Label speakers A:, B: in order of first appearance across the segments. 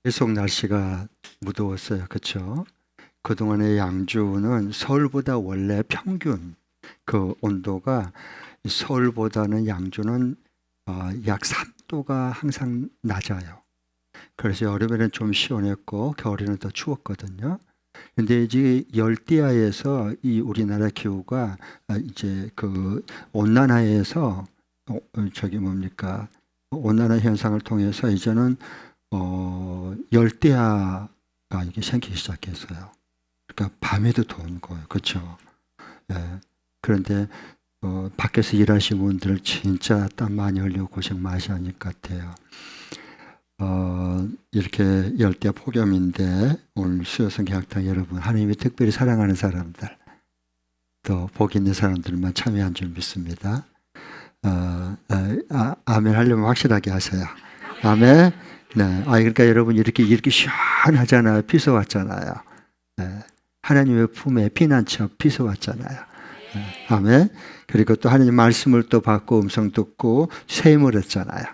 A: 계속 날씨가 무더웠어요. 그렇죠? 그동안의 양주는 서울보다 원래 평균 그 온도가 서울보다는 양주는 약 3도가 항상 낮아요. 그래서 여름에는 좀 시원했고 겨울에는 더 추웠거든요. 근데 이제 열대야에서 이 우리나라 기후가 이제 그 온난화에서 저기 뭡니까? 온난화 현상을 통해서 이제는 열대야가 이게 생기기 시작했어요. 그러니까 밤에도 더운 거예요. 그렇죠? 예. 그런데 밖에서 일하시는 분들 진짜 땀 많이 흘리고 고생 많이 하실 것 같아요. 이렇게 열대 폭염인데 오늘 수요성 계약당 여러분 하나님이 특별히 사랑하는 사람들 또 복 있는 사람들만 참여한 줄 믿습니다. 아멘 하려면 확실하게 하세요. 아멘. 네. 그러니까 여러분 이렇게 시원하잖아요. 피서 왔잖아요. 네. 하나님의 품에 피난처 피서 왔잖아요. 네. 아멘. 그리고 또 하나님 말씀을 또 받고 음성 듣고 셈을 했잖아요.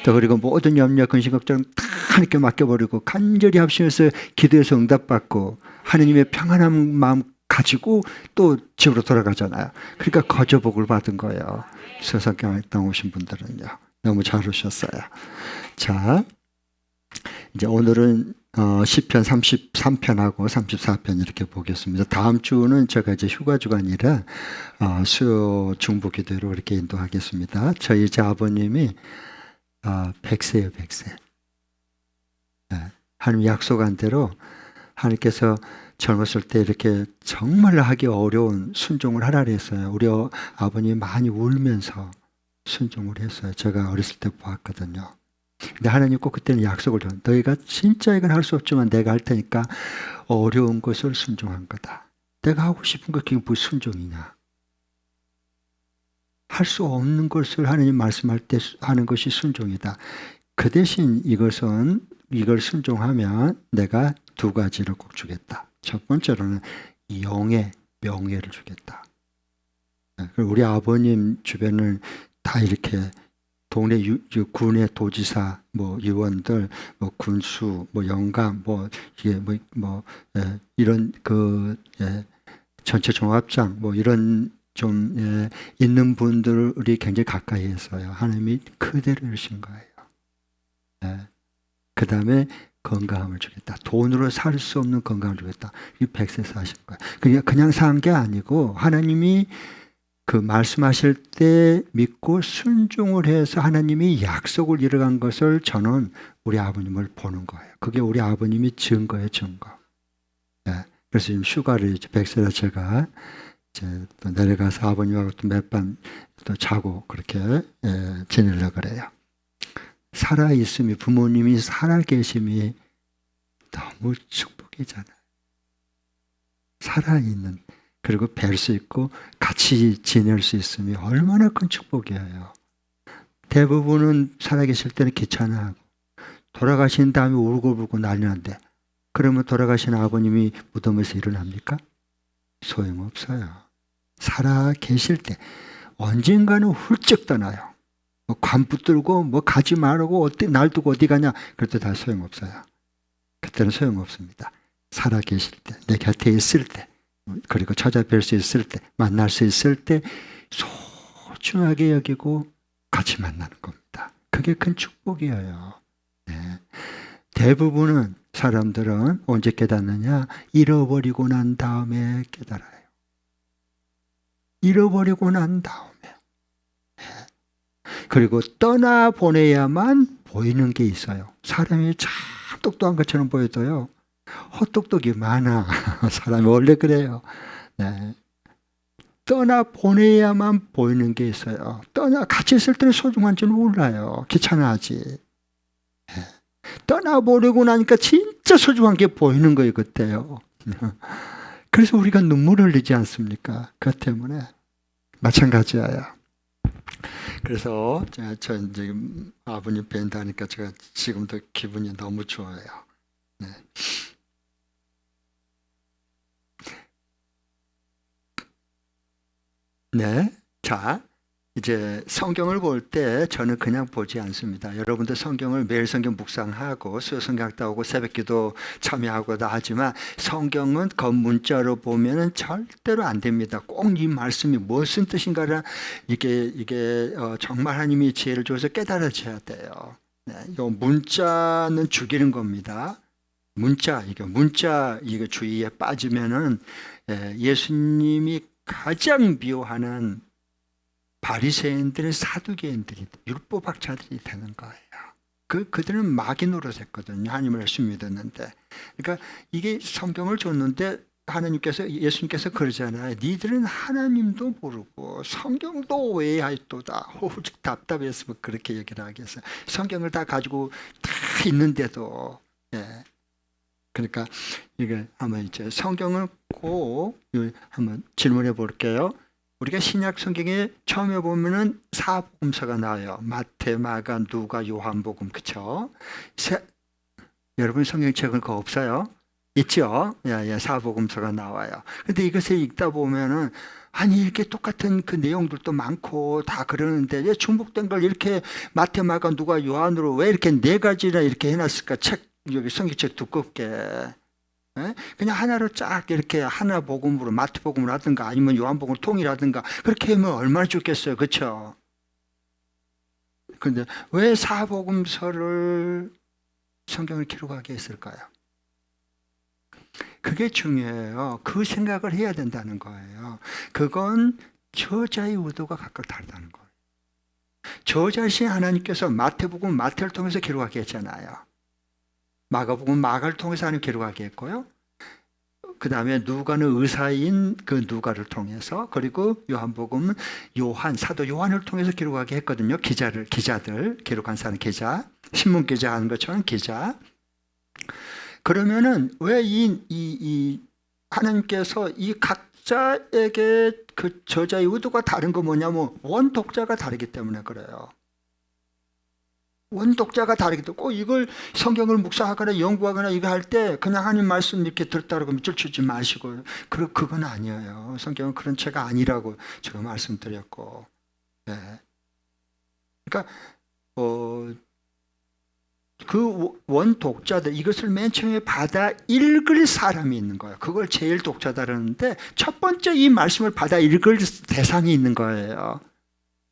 A: 또 그리고 모든 염려, 근심, 걱정 다 하나님께 맡겨버리고 간절히 합심해서 기도해서 응답받고 하나님의 평안한 마음 가지고 또 집으로 돌아가잖아요. 그러니까 거저복을 받은 거예요. 서석경당 오신 분들은요. 너무 잘 오셨어요. 자, 이제 오늘은 시편 33편하고 34편 이렇게 보겠습니다. 다음 주는 제가 이제 휴가 주간이라 수요 중보 기도로 이렇게 인도하겠습니다. 저희 이제 아버님이 100세예요, 100세. 네. 하나님 약속한 대로 하나님께서 젊었을 때 이렇게 정말 하기 어려운 순종을 하라 그랬어요. 우리 아버님이 많이 울면서 순종을 했어요. 제가 어렸을 때 보았거든요. 근데 하나님 꼭 그때는 약속을 줘요. 너희가 진짜 이건 할 수 없지만 내가 할 테니까 어려운 것을 순종한 거다. 내가 하고 싶은 거 그게 무슨 순종이냐. 할 수 없는 것을 하나님 말씀할 때 하는 것이 순종이다. 그 대신 이걸 순종하면 내가 두 가지를 꼭 주겠다. 첫 번째로는 영의 명예를 주겠다. 우리 아버님 주변을 다 이렇게 동네 군의 도지사, 뭐 의원들, 뭐 군수, 뭐 영감, 뭐 이게 이런 전체 종합장, 뭐 이런 좀 있는 분들이 굉장히 가까이 했어요. 하나님이 그대로 이루신 거예요. 그 다음에 건강함을 주겠다. 돈으로 살 수 없는 건강을 주겠다. 이 100세 사신 거예요. 그냥 산 게 아니고 하나님이 그 말씀하실 때 믿고 순종을 해서 하나님이 약속을 이뤄간 것을 저는 우리 아버님을 보는 거예요. 그게 우리 아버님이 증거예요, 증거. 네. 그래서 지금 휴가를 이제 100세라 제가 이제 또 내려가서 아버님하고 또 몇 밤 또 자고 그렇게 지내려고 그래요. 살아있음이, 부모님이 살아계심이 너무 축복이잖아요. 살아있는, 그리고 뵐 수 있고 같이 지낼 수 있음이 얼마나 큰 축복이에요. 대부분은 살아계실 때는 귀찮아하고 돌아가신 다음에 울고불고 난리 난데 그러면 돌아가신 아버님이 무덤에서 일어납니까? 소용없어요. 살아계실 때 언젠가는 훌쩍 떠나요. 관 붙들고 가지 말고 날 두고 어디 가냐 그럴 때 다 소용없어요. 그때는 소용없습니다. 살아계실 때, 내 곁에 있을 때, 그리고 찾아뵐 수 있을 때, 만날 수 있을 때 소중하게 여기고 같이 만나는 겁니다. 그게 큰 축복이에요. 네. 대부분은 사람들은 언제 깨닫느냐? 잃어버리고 난 다음에 깨달아요. 잃어버리고 난 다음에. 그리고 떠나보내야만 보이는 게 있어요. 사람이 참 똑똑한 것처럼 보여도요. 헛똑똑이 많아. 사람이 원래 그래요. 네. 떠나보내야만 보이는 게 있어요. 같이 있을 때는 소중한 줄 몰라요. 귀찮아하지. 네. 떠나보내고 나니까 진짜 소중한 게 보이는 거예요. 그때요. 그래서 우리가 눈물을 흘리지 않습니까? 그것 때문에. 마찬가지예요. 그래서 저 지금 아버님 뵌다니까 제가 지금도 기분이 너무 좋아요. 네. 네. 자, 이제 성경을 볼 때 저는 그냥 보지 않습니다. 여러분도 성경을 매일 성경 묵상하고 수요성경학도 오고 새벽기도 참여하고 다 하지만 성경은 겉문자로 보면은 절대로 안 됩니다. 꼭 이 말씀이 무슨 뜻인가를 이게 정말 하나님이 지혜를 줘서 깨달아져야 돼요. 네, 요 문자는 죽이는 겁니다. 문자 이거 주의에 빠지면은 예수님이 가장 미워하는 바리새인들의 사두개인들이 율법학자들이 되는 거예요. 그들은 마귀 노릇했거든요. 하나님을 열심히 믿었는데. 그러니까 이게 성경을 줬는데 하나님께서 예수님께서 그러잖아요. 니들은 하나님도 모르고 성경도 오해하였도다. 오직 답답해서 그렇게 얘기를 하겠어요. 성경을 다 가지고 다 있는데도 그러니까 이게 한번 이제 성경을 꼭 한번 질문해 볼게요. 우리가 신약 성경에 처음에 보면은 사복음서가 나와요. 마태, 마가, 누가, 요한복음, 그렇죠? 여러분 성경책은 그거 없어요? 있죠? 예, 사복음서가 나와요. 근데 이것을 읽다 보면은 아니 이렇게 똑같은 그 내용들도 많고 다 그러는데 왜 중복된 걸 이렇게 마태, 마가, 누가, 요한으로 왜 이렇게 네 가지나 이렇게 해놨을까? 여기 성경책 두껍게. 그냥 하나로 쫙 이렇게 하나 복음으로 마태복음을 하든가 아니면 요한복음을 통일하든가 그렇게 하면 얼마나 좋겠어요. 그렇죠? 그런데 왜 사복음서를 성경을 기록하게 했을까요? 그게 중요해요. 그 생각을 해야 된다는 거예요. 그건 저자의 의도가 각각 다르다는 거예요. 저자신 하나님께서 마태복음 마태를 통해서 기록하게 했잖아요. 마가복음 마가를 통해서 하나님 기록하게 했고요. 그 다음에 누가는 의사인 그 누가를 통해서, 그리고 요한복음은 사도 요한을 통해서 기록하게 했거든요. 기자들 기록한 사람 기자, 신문 기자 하는 것처럼 기자. 그러면은 왜 이 하나님께서 이 각자에게 그 저자의 의도가 다른 거 뭐냐면 원독자가 다르기 때문에 그래요. 원독자가 다르기 때문에 꼭 이걸 성경을 묵상하거나 연구하거나 이거 할 때 그냥 하나님 말씀 이렇게 들었다고 밑줄 치지 마시고 그건 아니에요. 성경은 그런 책가 아니라고 제가 말씀드렸고, 그러니까 그 원독자들 이것을 맨 처음에 받아 읽을 사람이 있는 거예요. 그걸 제일 독자다라는데 첫 번째 이 말씀을 받아 읽을 대상이 있는 거예요.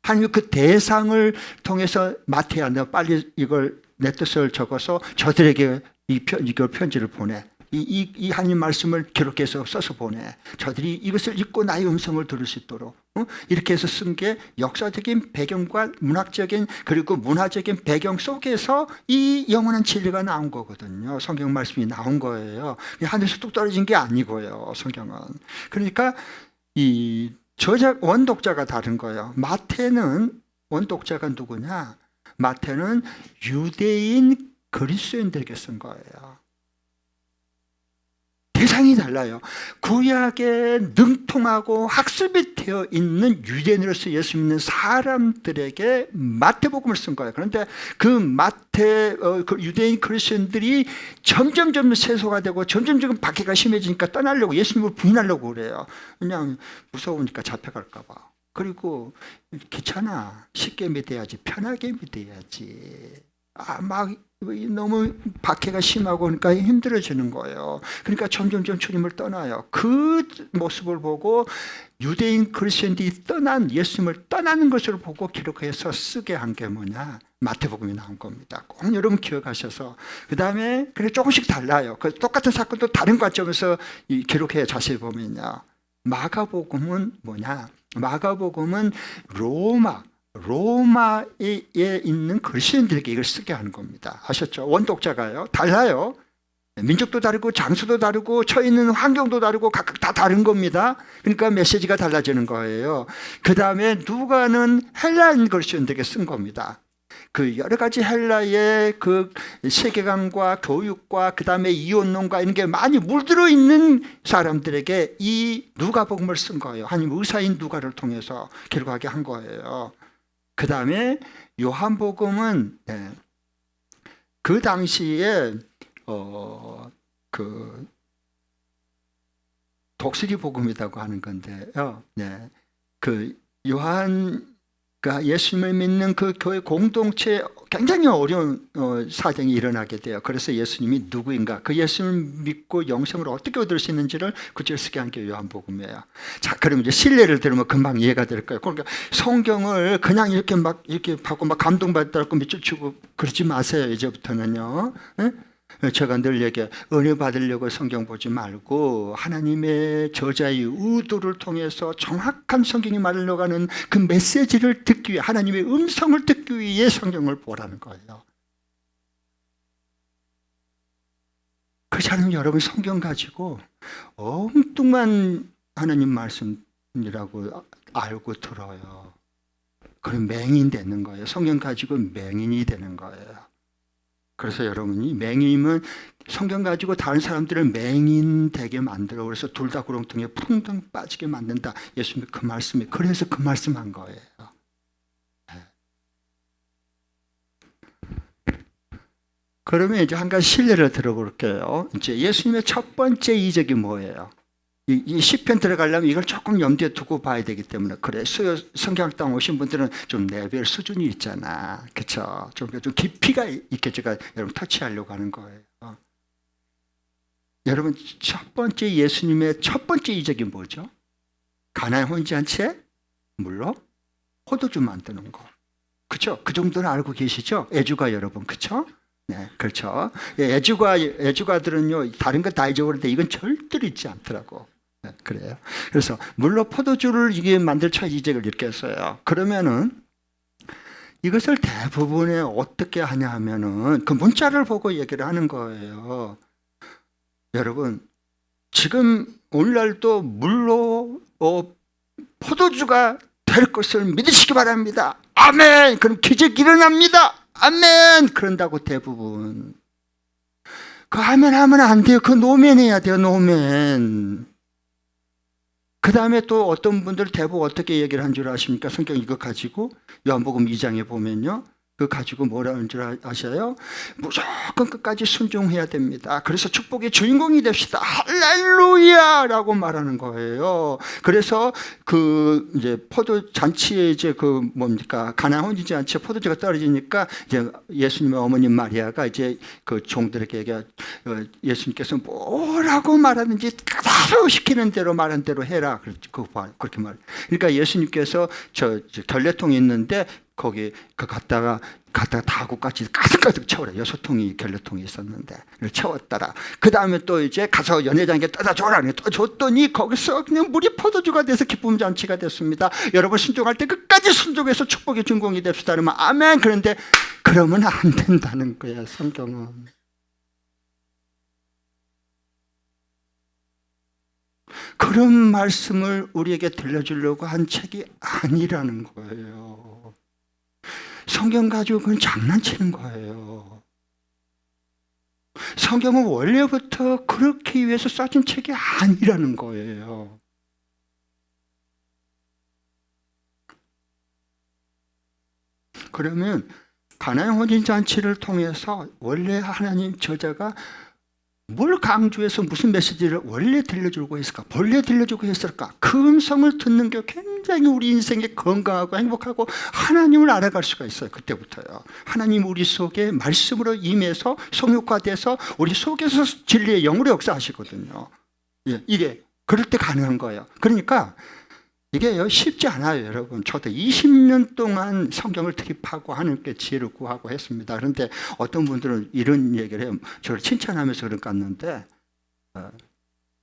A: 하나님 그 대상을 통해서 마태야 너 빨리 이걸 내 뜻을 적어서 저들에게 이걸 편지를 보내. 이 하나님 말씀을 기록해서 써서 보내. 저들이 이것을 읽고 나의 음성을 들을 수 있도록 이렇게 해서 쓴 게 역사적인 배경과 문학적인 그리고 문화적인 배경 속에서 이 영원한 진리가 나온 거거든요. 성경 말씀이 나온 거예요. 하늘에서 뚝 떨어진 게 아니고요. 성경은. 그러니까 이 원독자가 다른 거예요. 마태는 원독자가 누구냐? 마태는 유대인 그리스도인들에게 쓴 거예요. 대상이 달라요. 구약에 능통하고 학습이 되어 있는 유대인으로서 예수 믿는 사람들에게 마태복음을 쓴 거예요. 그런데 그 그 유대인 그리스도인들이 점점 세소가 되고 점점 박해가 심해지니까 떠나려고 예수님을 부인하려고 그래요. 그냥 무서우니까 잡혀갈까 봐. 그리고 귀찮아. 쉽게 믿어야지. 편하게 믿어야지. 막 너무 박해가 심하고 그러니까 힘들어지는 거예요. 그러니까 점점 주님을 떠나요. 그 모습을 보고 유대인 그리스도인들이 예수님을 떠나는 것을 보고 기록해서 쓰게 한 게 뭐냐? 마태복음이 나온 겁니다. 꼭 여러분 기억하셔서 그 다음에 그래 조금씩 달라요. 그 똑같은 사건도 다른 관점에서 기록해요. 자세히 보면요. 마가복음은 뭐냐? 마가복음은 로마에 있는 그리스도인들에게 이걸 쓰게 하는 겁니다. 아셨죠? 원독자가요. 달라요. 민족도 다르고 장소도 다르고 처해 있는 환경도 다르고 각각 다 다른 겁니다. 그러니까 메시지가 달라지는 거예요. 그 다음에 누가는 헬라인 그리스도인들에게 쓴 겁니다. 그 여러 가지 헬라의 그 세계관과 교육과 그 다음에 이혼론과 이런 게 많이 물들어 있는 사람들에게 이 누가복음을 쓴 거예요. 아니면 의사인 누가를 통해서 기록하게 한 거예요. 그 다음에 요한복음은 그 당시에 그 독수리 복음이라고 하는 건데요. 그 요한 그러니까 예수님을 믿는 그 교회 공동체에 굉장히 어려운 사정이 일어나게 돼요. 그래서 예수님이 누구인가, 그 예수님을 믿고 영생을 어떻게 얻을 수 있는지를 구체적으로 쓰게 한 게 요한복음이에요. 자, 그럼 이제 신뢰를 들으면 금방 이해가 될 거예요. 그러니까 성경을 그냥 이렇게 막 이렇게 받고 막 감동받았다고 밑줄 치고 그러지 마세요. 이제부터는요. 네? 제가 늘 얘기해요. 은혜 받으려고 성경 보지 말고 하나님의 저자의 의도를 통해서 정확한 성경이 말하려고 하는 그 메시지를 듣기 위해, 하나님의 음성을 듣기 위해 성경을 보라는 거예요. 그렇지 않으면 여러분 성경 가지고 엉뚱한 하나님 말씀이라고 알고 들어요. 그럼 맹인 되는 거예요. 성경 가지고 맹인이 되는 거예요. 그래서 여러분이 맹인이면 성경 가지고 다른 사람들을 맹인 되게 만들어, 그래서 둘 다 구렁텅이에 풍덩 빠지게 만든다. 예수님이 그 말씀이, 그래서 그 말씀한 거예요. 그러면 이제 한 가지 신뢰를 들어볼게요. 이제 예수님의 첫 번째 이적이 뭐예요? 이 시편 들어가려면 이걸 조금 염두에 두고 봐야 되기 때문에, 그래 수요 성경당 오신 분들은 좀 레벨 수준이 있잖아, 그렇죠? 좀 깊이가 있게 제가 여러분 터치하려고 하는 거예요. 여러분 첫 번째 예수님의 첫 번째 이적이 뭐죠? 가나안 혼인잔치에 물로 포도주 만드는 거, 그렇죠? 그 정도는 알고 계시죠? 애주가 여러분, 그렇죠? 네, 그렇죠. 애주가들은요 다른 거 다 잊어버리는데 이건 절대로 잊지 않더라고. 네, 그래요. 그래서 물로 포도주를 이게 만들 첫 이적을 이렇게 했어요. 그러면은 이것을 대부분에 어떻게 하냐 하면은 그 문자를 보고 얘기를 하는 거예요. 여러분 지금 오늘날도 물로 포도주가 될 것을 믿으시기 바랍니다. 아멘. 그럼 기적이 일어납니다. 아멘. 그런다고 대부분. 그 아멘 하면 안 돼요. 그 노멘 해야 돼요. 노멘. 그 다음에 또 어떤 분들 대부분 어떻게 얘기를 한 줄 아십니까? 성경 이거 가지고 요한복음 2장에 보면요, 그 가지고 뭐라는 줄 아셔요? 무조건 끝까지 순종해야 됩니다. 그래서 축복의 주인공이 됩시다. 할렐루야라고 말하는 거예요. 그래서 그 이제 포도 잔치에 이제 그 뭡니까, 가나안 혼인 잔치에 포도주가 떨어지니까 이제 예수님의 어머님 마리아가 이제 그 종들에게 얘기해, 예수님께서 뭐라고 말하는지 그대로 시키는 대로 말한 대로 해라. 그렇게 말. 그러니까 예수님께서 저 결례통이 있는데 거기 그 갔다가 다구까지 가득가득 채워라. 6통이 결례통이 있었는데 채웠더라. 그 다음에 또 이제 가서 연회장에게 떠다 줘라. 또 줬더니 거기서 그냥 물이 포도주가 돼서 기쁨 잔치가 됐습니다. 여러분 순종할 때 끝까지 순종해서 축복의 준공이 됩시다. 그러면 아멘. 그런데 그러면 안 된다는 거야, 성경은. 그런 말씀을 우리에게 들려주려고 한 책이 아니라는 거예요. 성경 가지고 그건 장난치는 거예요. 성경은 원래부터 그렇게 위해서 써진 책이 아니라는 거예요. 그러면 가나안 혼인잔치를 통해서 원래 하나님 저자가 뭘 강조해서 무슨 메시지를 원래 들려주고 했을까? 본래 들려주고 했을까? 그 음성을 듣는 게 굉장히 우리 인생에 건강하고 행복하고 하나님을 알아갈 수가 있어요. 그때부터요. 하나님 우리 속에 말씀으로 임해서 성육화돼서 우리 속에서 진리의 영으로 역사하시거든요. 이게 그럴 때 가능한 거예요. 그러니까 이게 쉽지 않아요, 여러분. 저도 20년 동안 성경을 대입하고 하나님께 지혜를 구하고 했습니다. 그런데 어떤 분들은 이런 얘기를 해요. 저를 칭찬하면서 그런 것 같는데,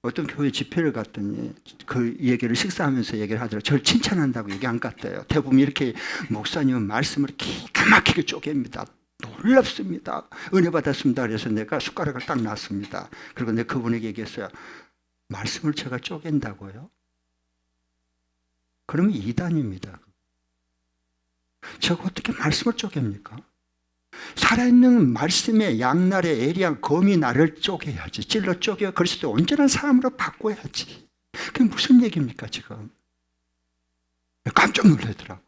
A: 어떤 교회 집회를 갔더니 그 얘기를 식사하면서 얘기를 하더라고요. 저를 칭찬한다고 얘기 안 같대요. 대부분 이렇게 목사님은 말씀을 기가 막히게 쪼갭니다. 놀랍습니다. 은혜 받았습니다. 그래서 내가 숟가락을 딱 놨습니다. 그리고 내가 그분에게 얘기했어요. 말씀을 제가 쪼갠다고요? 그러면 이단입니다. 제가 어떻게 말씀을 쪼갭니까? 살아있는 말씀의 양날의 에리한 검이 나를 쪼개야지. 찔러 쪼개야 그리스도 온전한 사람으로 바꿔야지. 그게 무슨 얘기입니까 지금? 깜짝 놀라더라고.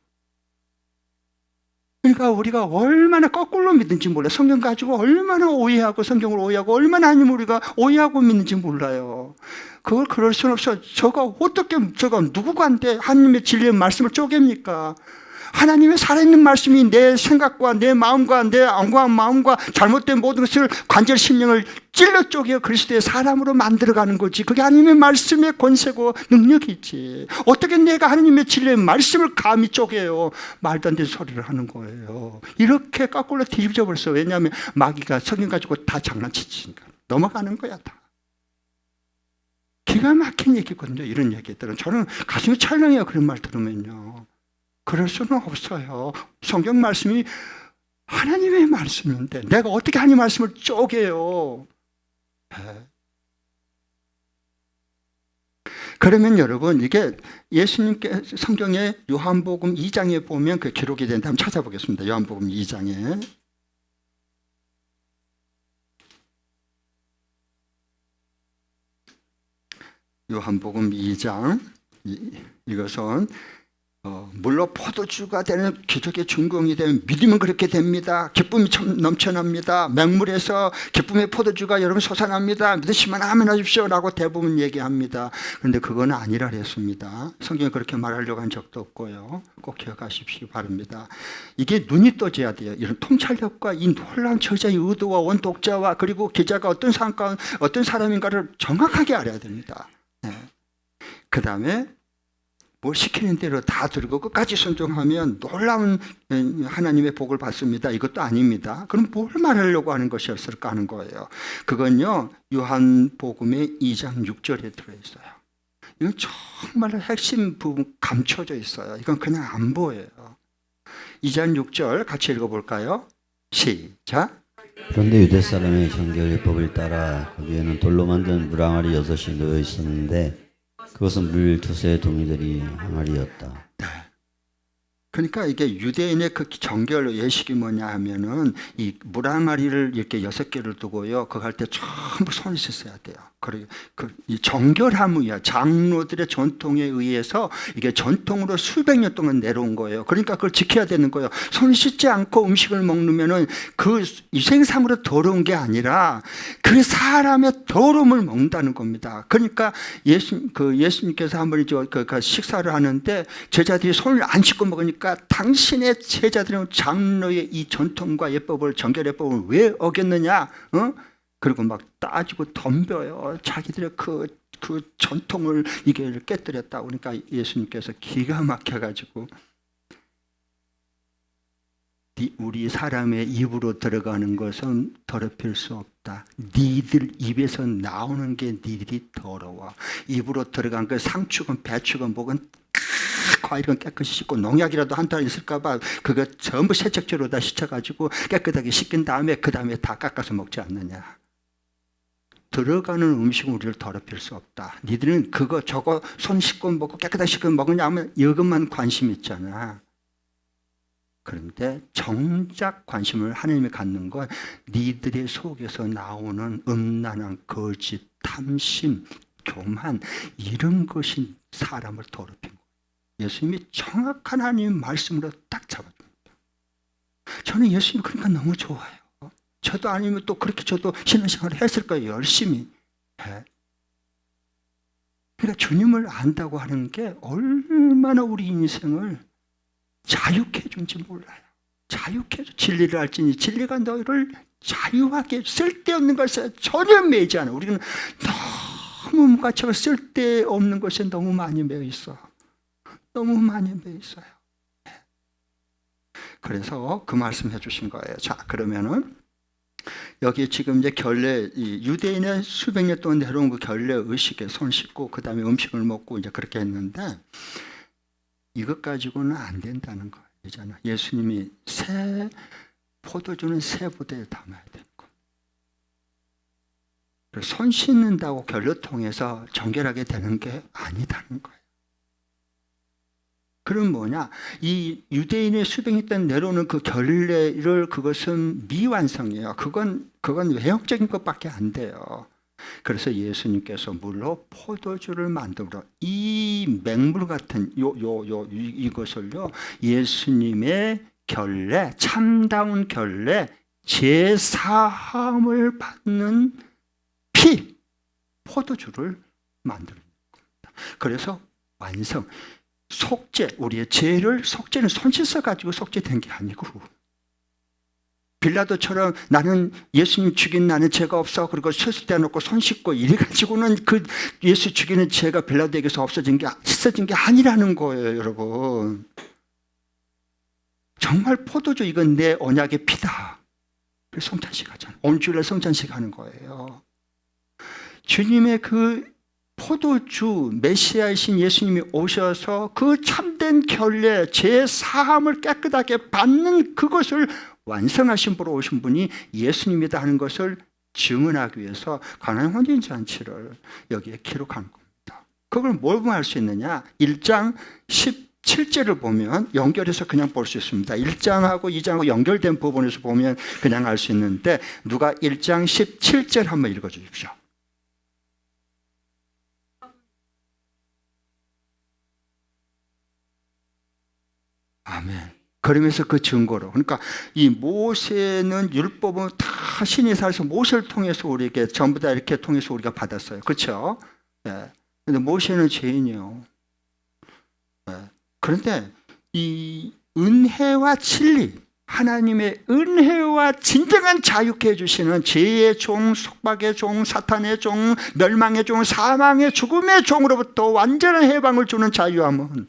A: 그러니까 우리가 얼마나 거꾸로 믿는지 몰라요. 성경 가지고 얼마나 오해하고 성경을 오해하고 얼마나 하나님 우리가 오해하고 믿는지 몰라요. 그걸 그럴 수는 없어요. 저가 어떻게 저가 누구한테 하나님의 진리의 말씀을 쪼갭니까? 하나님의 살아있는 말씀이 내 생각과 내 마음과 내 안구한 마음과 잘못된 모든 것을 관절 심령을 찔러 쪼개 그리스도의 사람으로 만들어가는 거지. 그게 하나님의 말씀의 권세고 능력이지. 어떻게 내가 하나님의 진리의 말씀을 감히 쪼개요. 말도 안 되는 소리를 하는 거예요. 이렇게 거꾸로 뒤집어 버렸어. 왜냐하면 마귀가 성경 가지고 다 장난치니까 넘어가는 거야 다. 기가 막힌 얘기거든요. 이런 얘기들은 저는 가슴이 철렁해요. 그런 말 들으면요. 그럴 수는 없어요. 성경 말씀이 하나님의 말씀인데 내가 어떻게 하나님 말씀을 쪼개요. 그러면 여러분 이게 예수님께 성경에 요한복음 2장에 보면 그 기록이 된다. 한번 찾아보겠습니다. 요한복음 2장에 요한복음 2장 이것은 물로 포도주가 되는 기적의 준공이 되면 믿음은 그렇게 됩니다. 기쁨이 넘쳐납니다. 맹물에서 기쁨의 포도주가 여러분 솟아납니다. 믿으시면 아멘 하십시오 라고 대부분 얘기합니다. 그런데 그건 아니라 그랬습니다. 성경에 그렇게 말하려고 한 적도 없고요. 꼭 기억하십시오 바랍니다. 이게 눈이 떠져야 돼요. 이런 통찰력과 이 놀라운 저자의 의도와 원독자와 그리고 기자가 어떤 사람인가를 정확하게 알아야 됩니다. 네. 그 다음에 뭘 시키는 대로 다 들고 끝까지 순종하면 놀라운 하나님의 복을 받습니다. 이것도 아닙니다. 그럼 뭘 말하려고 하는 것이었을까 하는 거예요. 그건요 요한복음의 2장 6절에 들어있어요. 이건 정말 핵심 부분 감춰져 있어요. 이건 그냥 안 보여요. 2장 6절 같이 읽어볼까요? 시작.
B: 그런데 유대 사람의 정결례법을 따라 거기에는 돌로 만든 물항아리 6이 놓여 있었는데 그것은 물 두세 동이들이 항아리였다.
A: 네. 그러니까 이게 유대인의 그 정결 예식이 뭐냐 하면은 이 물항아리를 이렇게 6개를 두고요. 그거 할 때 전부 손을 씻어야 돼요. 그리고 이 정결함이야. 장로들의 전통에 의해서 이게 전통으로 수백 년 동안 내려온 거예요. 그러니까 그걸 지켜야 되는 거예요. 손 씻지 않고 음식을 먹으면은 그 위생상으로 더러운 게 아니라 그 사람의 더러움을 먹는다는 겁니다. 그러니까 예수님께서 한 번 그 식사를 하는데 제자들이 손을 안 씻고 먹으니까 당신의 제자들은 장로의 이 전통과 예법을 정결예법을 왜 어겼느냐? 그리고 막 따지고 덤벼요. 자기들의 그 전통을 이게 깨뜨렸다. 그러니까 예수님께서 기가 막혀가지고 우리 사람의 입으로 들어가는 것은 더럽힐 수 없다. 니들 입에서 나오는 게 니들이 더러워. 입으로 들어간 그 상축은 배축은 목은 과일은 깨끗이 씻고 농약이라도 한 달 있을까 봐 그거 전부 세척제로 다 씻어가지고 깨끗하게 씻긴 다음에 그 다음에 다 깎아서 먹지 않느냐. 들어가는 음식은 우리를 더럽힐 수 없다. 니들은 그거 저거 손 씻고 먹고 깨끗하게 씻고 먹느냐 하면 이것만 관심 있잖아. 그런데 정작 관심을 하나님이 갖는 건 니들의 속에서 나오는 음란한 거짓, 탐심, 교만 이런 것이 사람을 더럽힌 거예요. 예수님이 정확한 하나님의 말씀으로 딱 잡아줍니다. 저는 예수님이 그러니까 너무 좋아요. 저도 아니면 또 그렇게 저도 신앙생활을 했을 거예요. 열심히. 그러니까 주님을 안다고 하는 게 얼마나 우리 인생을 자유케 해준지 몰라요. 자유케 해줘. 진리를 알지니 진리가 너희를 자유하게 쓸데없는 것에 전혀 매이지 않아. 우리는 너무 무가치가 쓸데없는 것에 너무 많이 매여 있어. 너무 많이 매여 있어요. 그래서 그 말씀 해주신 거예요. 자, 그러면은 여기 지금 이제 결례, 유대인의 수백 년 동안 내려온 그 결례 의식에 손 씻고 그 다음에 음식을 먹고 이제 그렇게 했는데 이것 가지고는 안 된다는 거잖아. 예수님이 새 포도주는 새 부대에 담아야 되는 거. 손 씻는다고 결례통해서 정결하게 되는 게 아니다는 거예요. 그럼 뭐냐? 이 유대인의 수백 년 동안 내려오는 그 결례를 그것은 미완성이에요. 그건 외형적인 것밖에 안 돼요. 그래서 예수님께서 물로 포도주를 만들어 이 맹물 같은 이것을요 예수님의 결례, 참다운 결례, 제사함을 받는 피, 포도주를 만드는 겁니다. 그래서 완성. 속죄, 우리의 죄를 속죄는 손 씻어가지고 속죄된 게 아니고 빌라도처럼 나는 예수님 죽인 나는 죄가 없어 그리고 수술대 놓고 손 씻고 이래가지고는 그 예수 죽이는 죄가 빌라도에게서 씻어진 게 아니라는 거예요, 여러분. 정말 포도주 이건 내 언약의 피다. 그래서 성찬식 하잖아요. 온주일날 성찬식 하는 거예요. 주님의 그 포도주 메시아이신 예수님이 오셔서 그 참된 결례 죄 사함을 깨끗하게 받는 그것을 완성하신 분으로 오신 분이 예수님이다 하는 것을 증언하기 위해서 가나안 혼인 잔치를 여기에 기록한 겁니다. 그걸 뭘 보면 알 수 있느냐? 1장 17절을 보면 연결해서 그냥 볼 수 있습니다. 1장하고 2장하고 연결된 부분에서 보면 그냥 알 수 있는데 누가 1장 17절 한번 읽어 주십시오. 아멘. 그러면서 그 증거로, 그러니까 이 모세는 율법은 다 신이 살아서 모세를 통해서 우리에게 전부 다 이렇게 통해서 우리가 받았어요. 그렇죠? 네. 근데 모세는 죄인이요. 네. 그런데 이 은혜와 진리, 하나님의 은혜와 진정한 자유케 해주시는 죄의 종, 속박의 종, 사탄의 종, 멸망의 종, 사망의 죽음의 종으로부터 완전한 해방을 주는 자유함은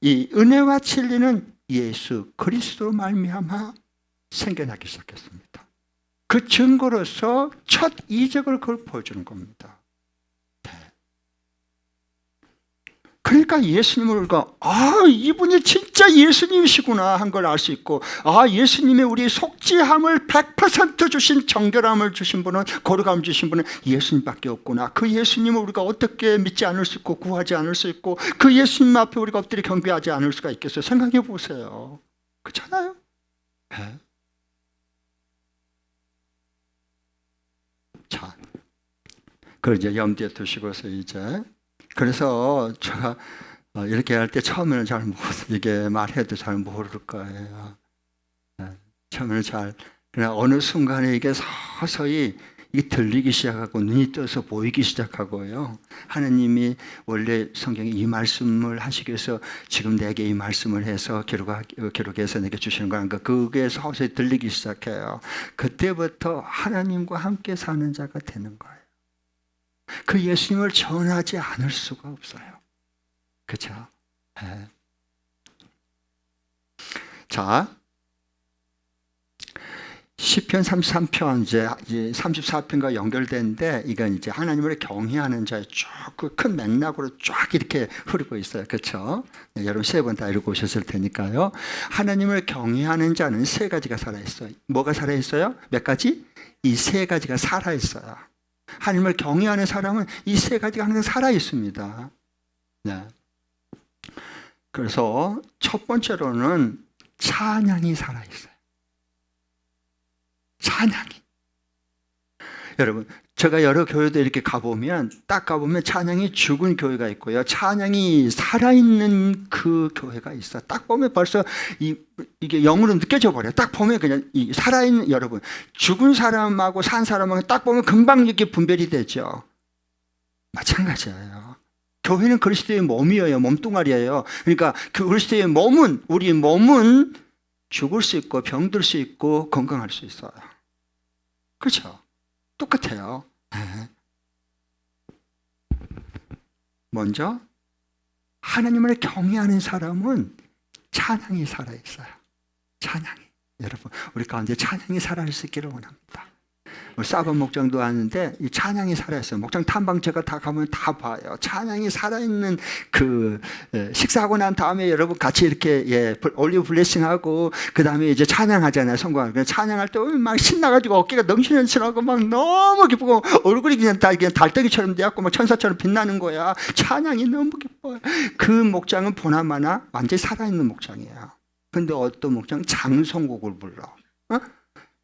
A: 이 은혜와 진리는 예수 그리스도로 말미암아 생겨나기 시작했습니다. 그 증거로서 첫 이적을 그걸 보여주는 겁니다. 그러니까 예수님을 우리가 이분이 진짜 예수님이시구나 한 걸 알 수 있고 예수님의 우리 속죄함을 100% 주신 정결함을 주신 분은 거룩함 주신 분은 예수님밖에 없구나. 그 예수님을 우리가 어떻게 믿지 않을 수 있고 구하지 않을 수 있고 그 예수님 앞에 우리가 엎드려 경배하지 않을 수가 있겠어요. 생각해 보세요. 그렇잖아요. 네. 자, 그걸 이제 염두에 두시고서 이제 그래서 제가 이렇게 할 때 처음에는 잘 이게 말해도 잘 모를 거예요. 처음에는 그러나 어느 순간에 이게 서서히 이게 들리기 시작하고 눈이 떠서 보이기 시작하고요. 하나님이 원래 성경에 이 말씀을 하시기 위해서 지금 내게 이 말씀을 해서 기록해서 내게 주시는 거니까 그게 서서히 들리기 시작해요. 그때부터 하나님과 함께 사는 자가 되는 거예요. 그 예수님을 전하지 않을 수가 없어요. 그렇죠? 네. 자, 시편 33편 이제 34편과 연결되는데 이건 이제 하나님을 경외하는 자의 쭉 큰 맥락으로 쫙 이렇게 흐르고 있어요. 그렇죠? 네, 여러분 세 번 다 읽고 오셨을 테니까요. 하나님을 경외하는 자는 세 가지가 살아있어요. 뭐가 살아있어요? 몇 가지? 이 세 가지가 살아있어요. 하나님을 경외하는 사람은 이 세 가지가 항상 살아있습니다. 네. 그래서 첫 번째로는 찬양이 살아있어요. 찬양이. 여러분, 제가 여러 교회도 이렇게 가보면 딱 가보면 찬양이 죽은 교회가 있고요. 찬양이 살아있는 그 교회가 있어. 딱 보면 벌써 이게 영으로 느껴져 버려요. 딱 보면 그냥 이 살아있는 여러분, 죽은 사람하고 산 사람하고 딱 보면 금방 이렇게 분별이 되죠. 마찬가지예요. 교회는 그리스도의 몸이에요. 몸뚱아리예요. 그러니까 그 그리스도의 몸은 우리 몸은 죽을 수 있고 병들 수 있고 건강할 수 있어요. 그렇죠? 똑같아요. 먼저 하나님을 경외하는 사람은 찬양이 살아있어요. 찬양이. 여러분 우리 가운데 찬양이 살아있기를 원합니다. 사번 목장도 하는데 이 찬양이 살아있어요. 목장 탐방 제가 다 가면 다 봐요. 찬양이 살아있는 그 식사하고 난 다음에 여러분 같이 이렇게 올리브 블레싱하고 그 다음에 이제 찬양하잖아요. 성공하고 찬양할 때 막 신나가지고 어깨가 넘치는치라고 막 너무 기쁘고 얼굴이 그냥 달덩이처럼 돼갖고 막 천사처럼 빛나는 거야. 찬양이 너무 기뻐요. 그 목장은 보나마나 완전히 살아있는 목장이에요. 근데 어떤 목장 장송곡을 불러.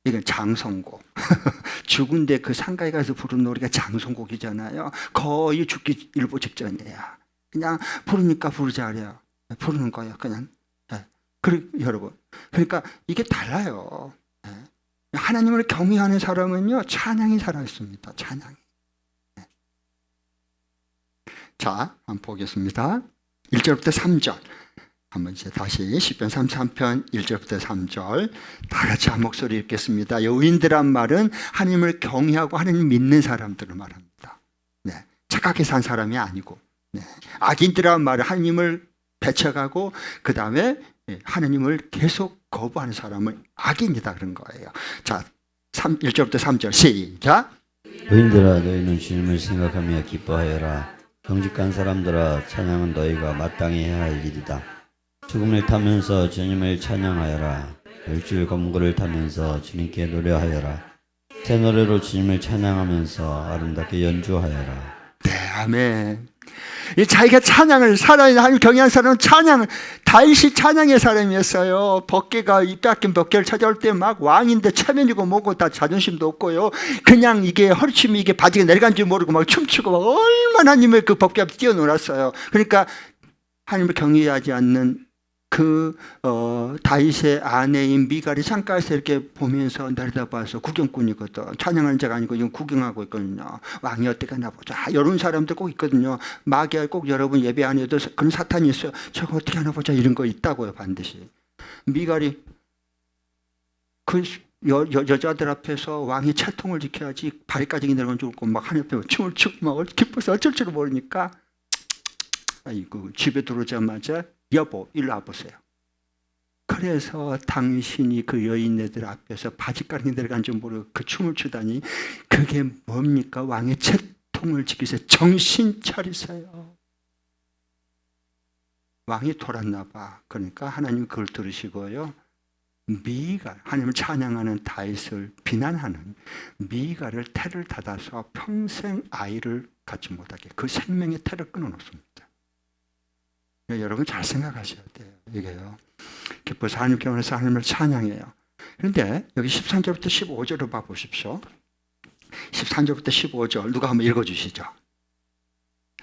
A: 이건 장송곡. 죽은데 그 상가에 가서 부르는 노래가 장송곡이잖아요. 거의 죽기 일보 직전이야. 그냥 부르니까 부르자 그래요. 부르는 거예요. 그냥. 여러분. 그러니까 이게 달라요. 하나님을 경외하는 사람은요, 찬양이 살아있습니다. 찬양이. 자, 한번 보겠습니다. 1절부터 3절. 한번 이제 다시 시편 33편 1절부터 3절 다 같이 한 목소리 읽겠습니다. 의인들란 말은 하나님을 경외하고 하나님 믿는 사람들을 말합니다. 네, 착하게 산 사람이 아니고, 네. 악인들란 말은 하나님을 배척하고 그 다음에 하나님을 계속 거부하는 사람은 악인이다 그런 거예요. 자, 1절부터 3절 시작.
B: 의인들아 너희는 주님을 생각하며 기뻐하여라. 정직한 사람들아 찬양은 너희가 마땅히 해야 할 일이다. 죽음을 타면서 주님을 찬양하여라. 열줄 검거를 타면서 주님께 노래하여라. 새 노래로 주님을 찬양하면서 아름답게 연주하여라.
A: 네, 아멘. 이 자기가 찬양을 사람이 하나님 경외한 사람은 찬양을 다윗이 찬양의 사람이었어요. 법궤가 이 뺏긴 법궤를 찾아올 때 막 왕인데 체면이고 뭐고 다 자존심도 없고요. 그냥 이게 허리춤이 이게 바지가 내려간 줄 모르고 막 춤추고 막 얼마나 하나님을 그 법궤 앞에 뛰어놀았어요. 그러니까 하나님을 경외하지 않는 다윗의 아내인 미갈이 창가에서 이렇게 보면서 내려다봐서 구경꾼이거든. 찬양하는 자가 아니고 지금 구경하고 있거든요. 왕이 어떻게 하나 보자. 이런 사람들 꼭 있거든요. 마귀가 꼭 여러분 예배 안 해도 그런 사탄이 있어요. 저거 어떻게 하나 보자 이런 거 있다고요. 반드시. 미갈이 그 여자들 앞에서 왕이 채통을 지켜야지 발이까지 내려간 죽고 막 하늘 앞에 춤을 추고 막 기뻐서 어쩔 줄 모르니까 아이고 집에 들어오자마자 여보 일로 와보세요. 그래서 당신이 그 여인네들 앞에서 바지가랑이 내려간 줄 모르고 그 춤을 추다니 그게 뭡니까? 왕의 채통을 지키세요. 정신 차리세요. 왕이 돌았나 봐. 그러니까 하나님 그걸 들으시고요. 미갈, 하나님을 찬양하는 다윗을 비난하는 미갈을 태를 닫아서 평생 아이를 갖지 못하게 그 생명의 태를 끊어놓습니다. 여러분 잘 생각하셔야 돼요. 이게요. 기뻐서 하나님 경외해서 하나님을 찬양해요. 그런데 여기 13절부터 15절을 봐보십시오. 13절부터 15절 누가 한번 읽어주시죠.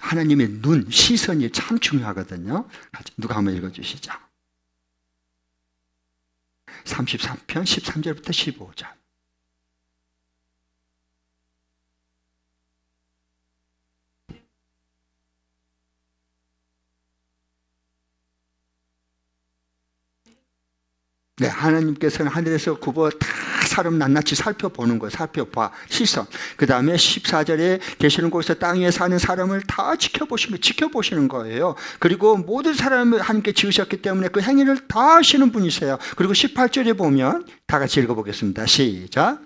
A: 하나님의 눈, 시선이 참 중요하거든요. 누가 한번 읽어주시죠. 33편 13절부터 15절. 네, 하나님께서는 하늘에서 굽어 다 사람 낱낱이 살펴보는 거예요. 살펴봐, 시선. 그 다음에 14절에 계시는 곳에서 땅 위에 사는 사람을 다 지켜보시는 거예요. 그리고 모든 사람을 하나님께 지으셨기 때문에 그 행위를 다 하시는 분이세요. 그리고 18절에 보면 다 같이 읽어보겠습니다. 시작.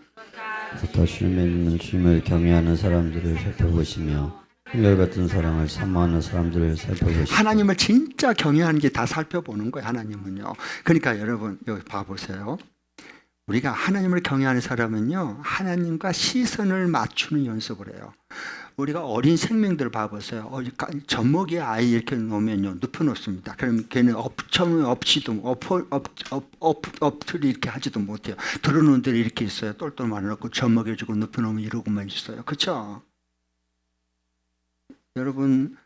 B: 부터 주님을 경외하는 사람들을 살펴보시며 한결같은 사랑을 사모하는 사람들을 살펴보시고
A: 하나님을 진짜 경외하는지 다 살펴보는 거예요. 하나님은요. 그러니까 여러분 여기 봐보세요. 우리가 하나님을 경외하는 사람은요, 하나님과 시선을 맞추는 연습을 해요. 우리가 어린 생명들 봐보세요. 젖먹이 아이 이렇게 놓으면요, 눕혀놓습니다. 그럼 걔는 처음에 엎드리 이렇게 하지도 못해요. 들어놓은 데를 이렇게 있어요. 똘똘 말아놓고 젖먹여주고 눕혀놓으면 이러고만 있어요. 그렇죠? 여러분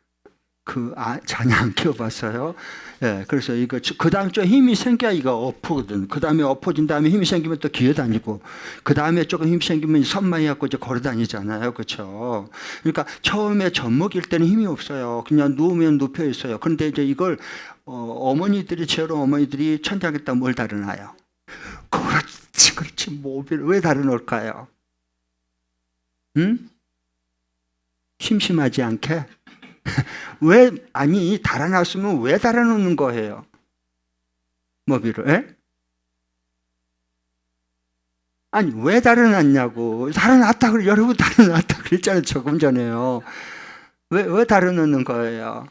A: 자녀 안 키워봤어요? 예, 그래서 이거 그 다음 좀 힘이 생겨야 이거 엎거든. 그 다음에 엎어진 다음에 힘이 생기면 또 기어다니고, 그 다음에 조금 힘이 생기면 선망이 갖고 이제 걸어다니잖아요, 그렇죠? 그러니까 처음에 젖먹일 때는 힘이 없어요. 그냥 누우면 눕혀 있어요. 그런데 이제 이걸 어머니들이 천장에다 뭘 달아놔요? 그렇지. 모빌 왜 달아놓을까요? 응? 심심하지 않게? 달아놨으면 왜 달아놓는 거예요? 모빌을, 예? 아니, 왜 달아놨냐고. 여러분 달아놨다 그랬잖아요, 조금 전에요. 왜 달아놓는 거예요?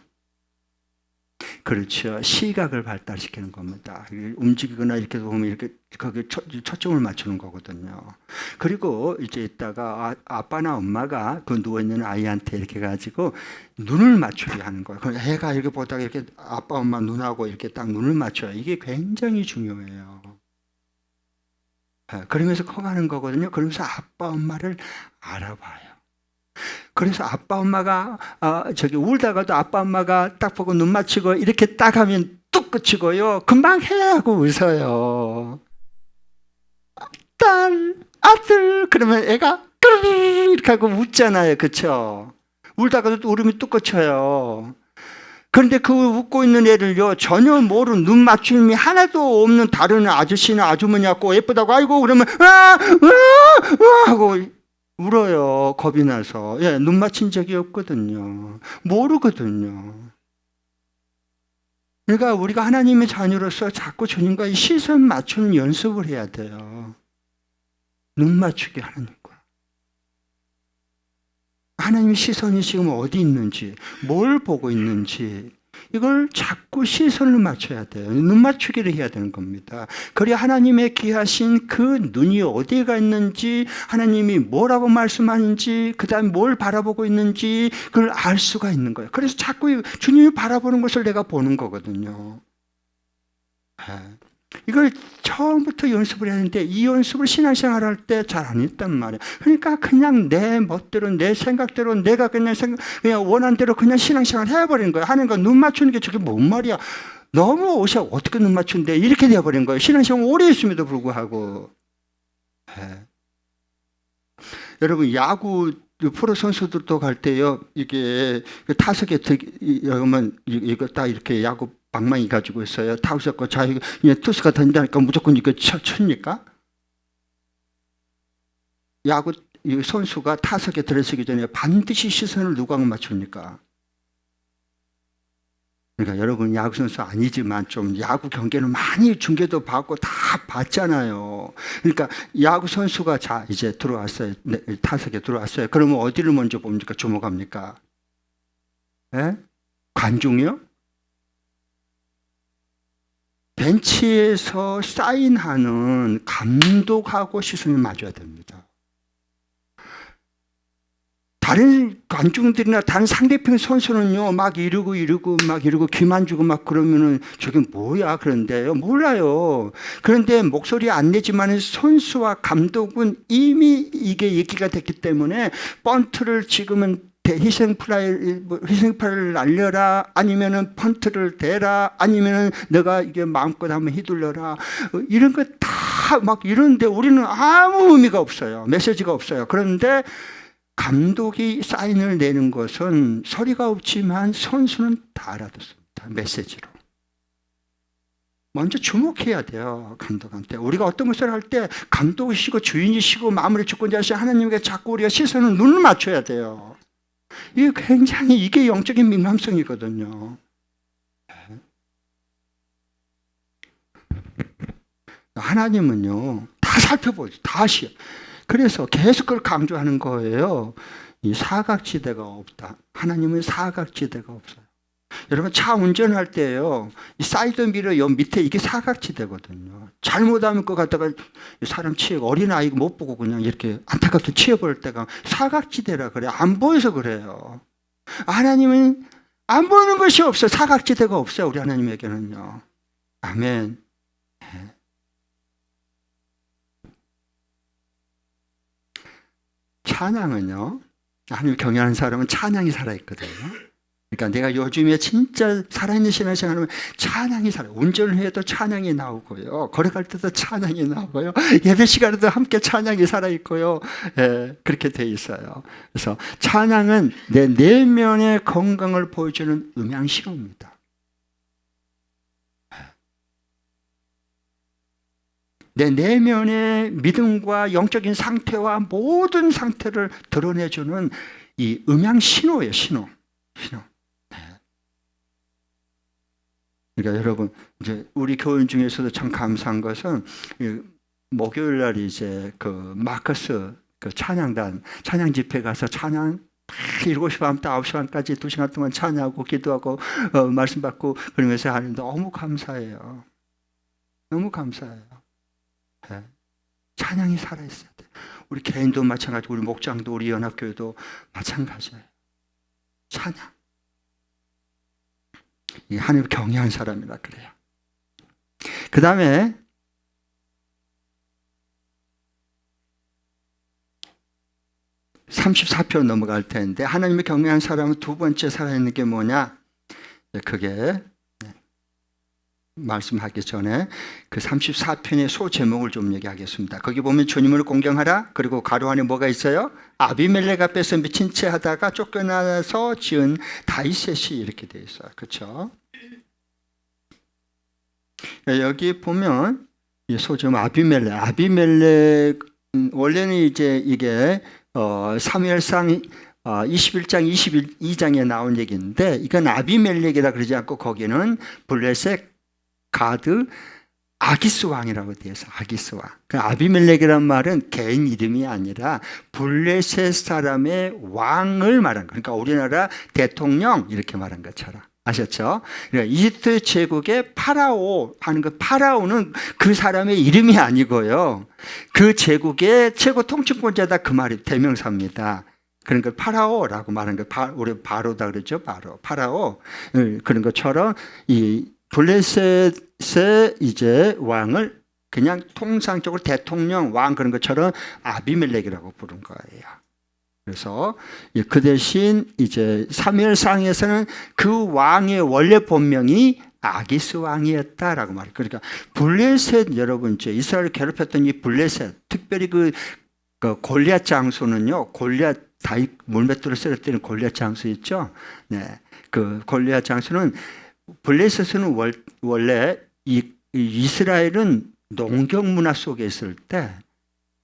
A: 그렇죠. 시각을 발달시키는 겁니다. 움직이거나 이렇게 보면 이렇게 거기에 초점을 맞추는 거거든요. 그리고 이제 있다가 아빠나 엄마가 그 누워있는 아이한테 이렇게 가지고 눈을 맞추게 하는 거예요. 그럼 애가 이렇게 보다가 이렇게 아빠, 엄마 눈하고 이렇게 딱 눈을 맞춰요. 이게 굉장히 중요해요. 그러면서 커가는 거거든요. 그러면서 아빠, 엄마를 알아봐요. 그래서 아빠 엄마가 울다가도 아빠 엄마가 딱 보고 눈 맞추고 이렇게 딱 하면 뚝 그치고요. 금방 해 하고 웃어요. 딸, 아들 그러면 애가 이렇게 하고 웃잖아요. 그렇죠? 울다가도 울음이 뚝 그쳐요. 그런데 그 웃고 있는 애를요, 전혀 모르는 눈 맞춤이 하나도 없는 다른 아저씨나 아주머니하고 예쁘다고 아이고 그러면 하고 울어요. 겁이 나서. 예, 눈 맞춘 적이 없거든요. 모르거든요. 그러니까 우리가 하나님의 자녀로서 자꾸 주님과 시선 맞추는 연습을 해야 돼요. 눈 맞추기 하나님과. 하나님의 시선이 지금 어디 있는지, 뭘 보고 있는지, 이걸 자꾸 시선을 맞춰야 돼요. 눈 맞추기를 해야 되는 겁니다. 그래야 하나님의 귀하신 그 눈이 어디가 있는지, 하나님이 뭐라고 말씀하는지, 그 다음에 뭘 바라보고 있는지, 그걸 알 수가 있는 거예요. 그래서 자꾸 주님이 바라보는 것을 내가 보는 거거든요. 이걸 처음부터 연습을 해야 하는데 이 연습을 신앙생활 할 때 잘 안 했단 말이에요. 그러니까 그냥 내 멋대로 내 생각대로 내가 그냥 원하는 대로 그냥 신앙생활 해버리는 거예요. 하는 거 눈 맞추는 게 저게 뭔 말이야. 너무 옷이 어떻게 눈 맞춘대 이렇게 되어버린 거예요. 신앙생활 오래 했음에도 불구하고. 여러분 야구 프로 선수들도 갈 때요. 이게 타석에 여러분 이거 딱 이렇게 야구 방망이 가지고 있어요. 타우셨고 자기가 투수가 던지니까 무조건 이거 칩니까? 야구 선수가 타석에 들어서기 전에 반드시 시선을 누가 맞춥니까? 그러니까 여러분 야구 선수 아니지만 좀 야구 경기는 많이 중계도 받고 다 봤잖아요. 그러니까 야구 선수가 자 이제 들어왔어요. 타석에 들어왔어요. 그러면 어디를 먼저 봅니까? 주목합니까? 예? 관중이요? 벤치에서 사인하는 감독하고 시선이 맞아야 됩니다. 다른 관중들이나 다른 상대편 선수는요, 막 이러고 귀만 주고 막 그러면은 저게 뭐야? 그런데요, 몰라요. 그런데 목소리 안 내지만 선수와 감독은 이미 이게 얘기가 됐기 때문에 번트를 지금은 희생파를 날려라 아니면은 펀트를 대라 아니면은 내가 이게 마음껏 한번 휘둘러라 이런 거 다 막 이러는데 우리는 아무 의미가 없어요. 메시지가 없어요. 그런데 감독이 사인을 내는 것은 소리가 없지만 선수는 다 알아듣습니다. 메시지로. 먼저 주목해야 돼요. 감독한테. 우리가 어떤 것을 할 때 감독이시고 주인이시고 마무리 주권자이신 하나님께 자꾸 우리가 시선을 눈을 맞춰야 돼요. 이게 굉장히 이게 영적인 민감성이거든요. 하나님은요 다 살펴보죠. 다시. 그래서 계속 그걸 강조하는 거예요. 이 사각지대가 없다. 하나님은 사각지대가 없어요. 여러분 차 운전할 때요, 이 사이드 미러 요 밑에 이게 사각지대거든요. 잘못하면 그 갖다가 사람 치고 어린 아이 못 보고 그냥 이렇게 안타깝게 치워버릴 때가 사각지대라 그래요. 안 보여서 그래요. 하나님은 안 보이는 것이 없어요. 사각지대가 없어요. 우리 하나님에게는요. 아멘. 찬양은요, 하나님 경외하는 사람은 찬양이 살아있거든요. 그러니까 내가 요즘에 진짜 살아있는 신앙생활을 하면 찬양이 살아요. 운전을 해도 찬양이 나오고요. 걸어갈 때도 찬양이 나오고요. 예배 시간에도 함께 찬양이 살아있고요. 예, 그렇게 돼 있어요. 그래서 찬양은 내 내면의 건강을 보여주는 음향신호입니다. 내 내면의 믿음과 영적인 상태와 모든 상태를 드러내주는 이 음향신호예요. 신호. 그러니까 여러분 이제 우리 교인 중에서도 참 감사한 것은 목요일 날 이제 그 마커스 그 찬양단 찬양 집회 가서 찬양 7시 반부터 9시 반까지 2시간 동안 찬양하고 기도하고 말씀 받고 그러면서 하는데 너무 감사해요. 너무 감사해요. 네. 찬양이 살아있어야 돼. 우리 개인도 마찬가지고 우리 목장도 우리 연합교회도 마찬가지예요. 찬양. 이 하나님 경외하는 사람이라 그래요. 그 다음에 34편 넘어갈 텐데 하나님을 경외하는 사람은 두 번째 살아있는 게 뭐냐? 그게 말씀하기 전에 그 34편의 소 제목을 좀 얘기하겠습니다. 거기 보면 주님을 공경하라. 그리고 가로 안에 뭐가 있어요? 아비멜렉 앞에서 미친 채 하다가 쫓겨나서 지은 다윗셋이 이렇게 돼 있어요. 그렇죠? 여기 보면 이 소제목 아비멜렉 원래는 이제 이게 사무엘상 21장 22장에 나온 얘기인데 이건 아비멜렉이라 그러지 않고 거기는 블레셋 가드 아기스 왕이라고 되어 있어요. 아기스 왕. 아비멜렉이란 말은 개인 이름이 아니라 블레셋 사람의 왕을 말한 거예요. 그러니까 우리나라 대통령 이렇게 말한 것처럼. 아셨죠? 그러니까 이집트 제국의 파라오 하는 거, 파라오는 그 사람의 이름이 아니고요. 그 제국의 최고 통치권자다 그 말이 대명사입니다. 그러니까 파라오라고 말하는 거, 우리 바로다 그러죠. 파라오. 그런 것처럼 이 블레셋의 이제 왕을 그냥 통상적으로 대통령, 왕 그런 것처럼 아비멜렉이라고 부른 거예요. 그래서 그 대신 이제 사무엘상에서는 그 왕의 원래 본명이 아기스 왕이었다라고 말해요. 그러니까 블레셋 여러분 이제 이스라엘을 괴롭혔던 이 블레셋, 특별히 그 골리앗 장수는요. 골리앗 다윗 물맷돌을 쓰러뜨리는 골리앗 장수 있죠. 네, 그 골리앗 장수는 블레셋은 원래 이스라엘은 농경 문화 속에 있을 때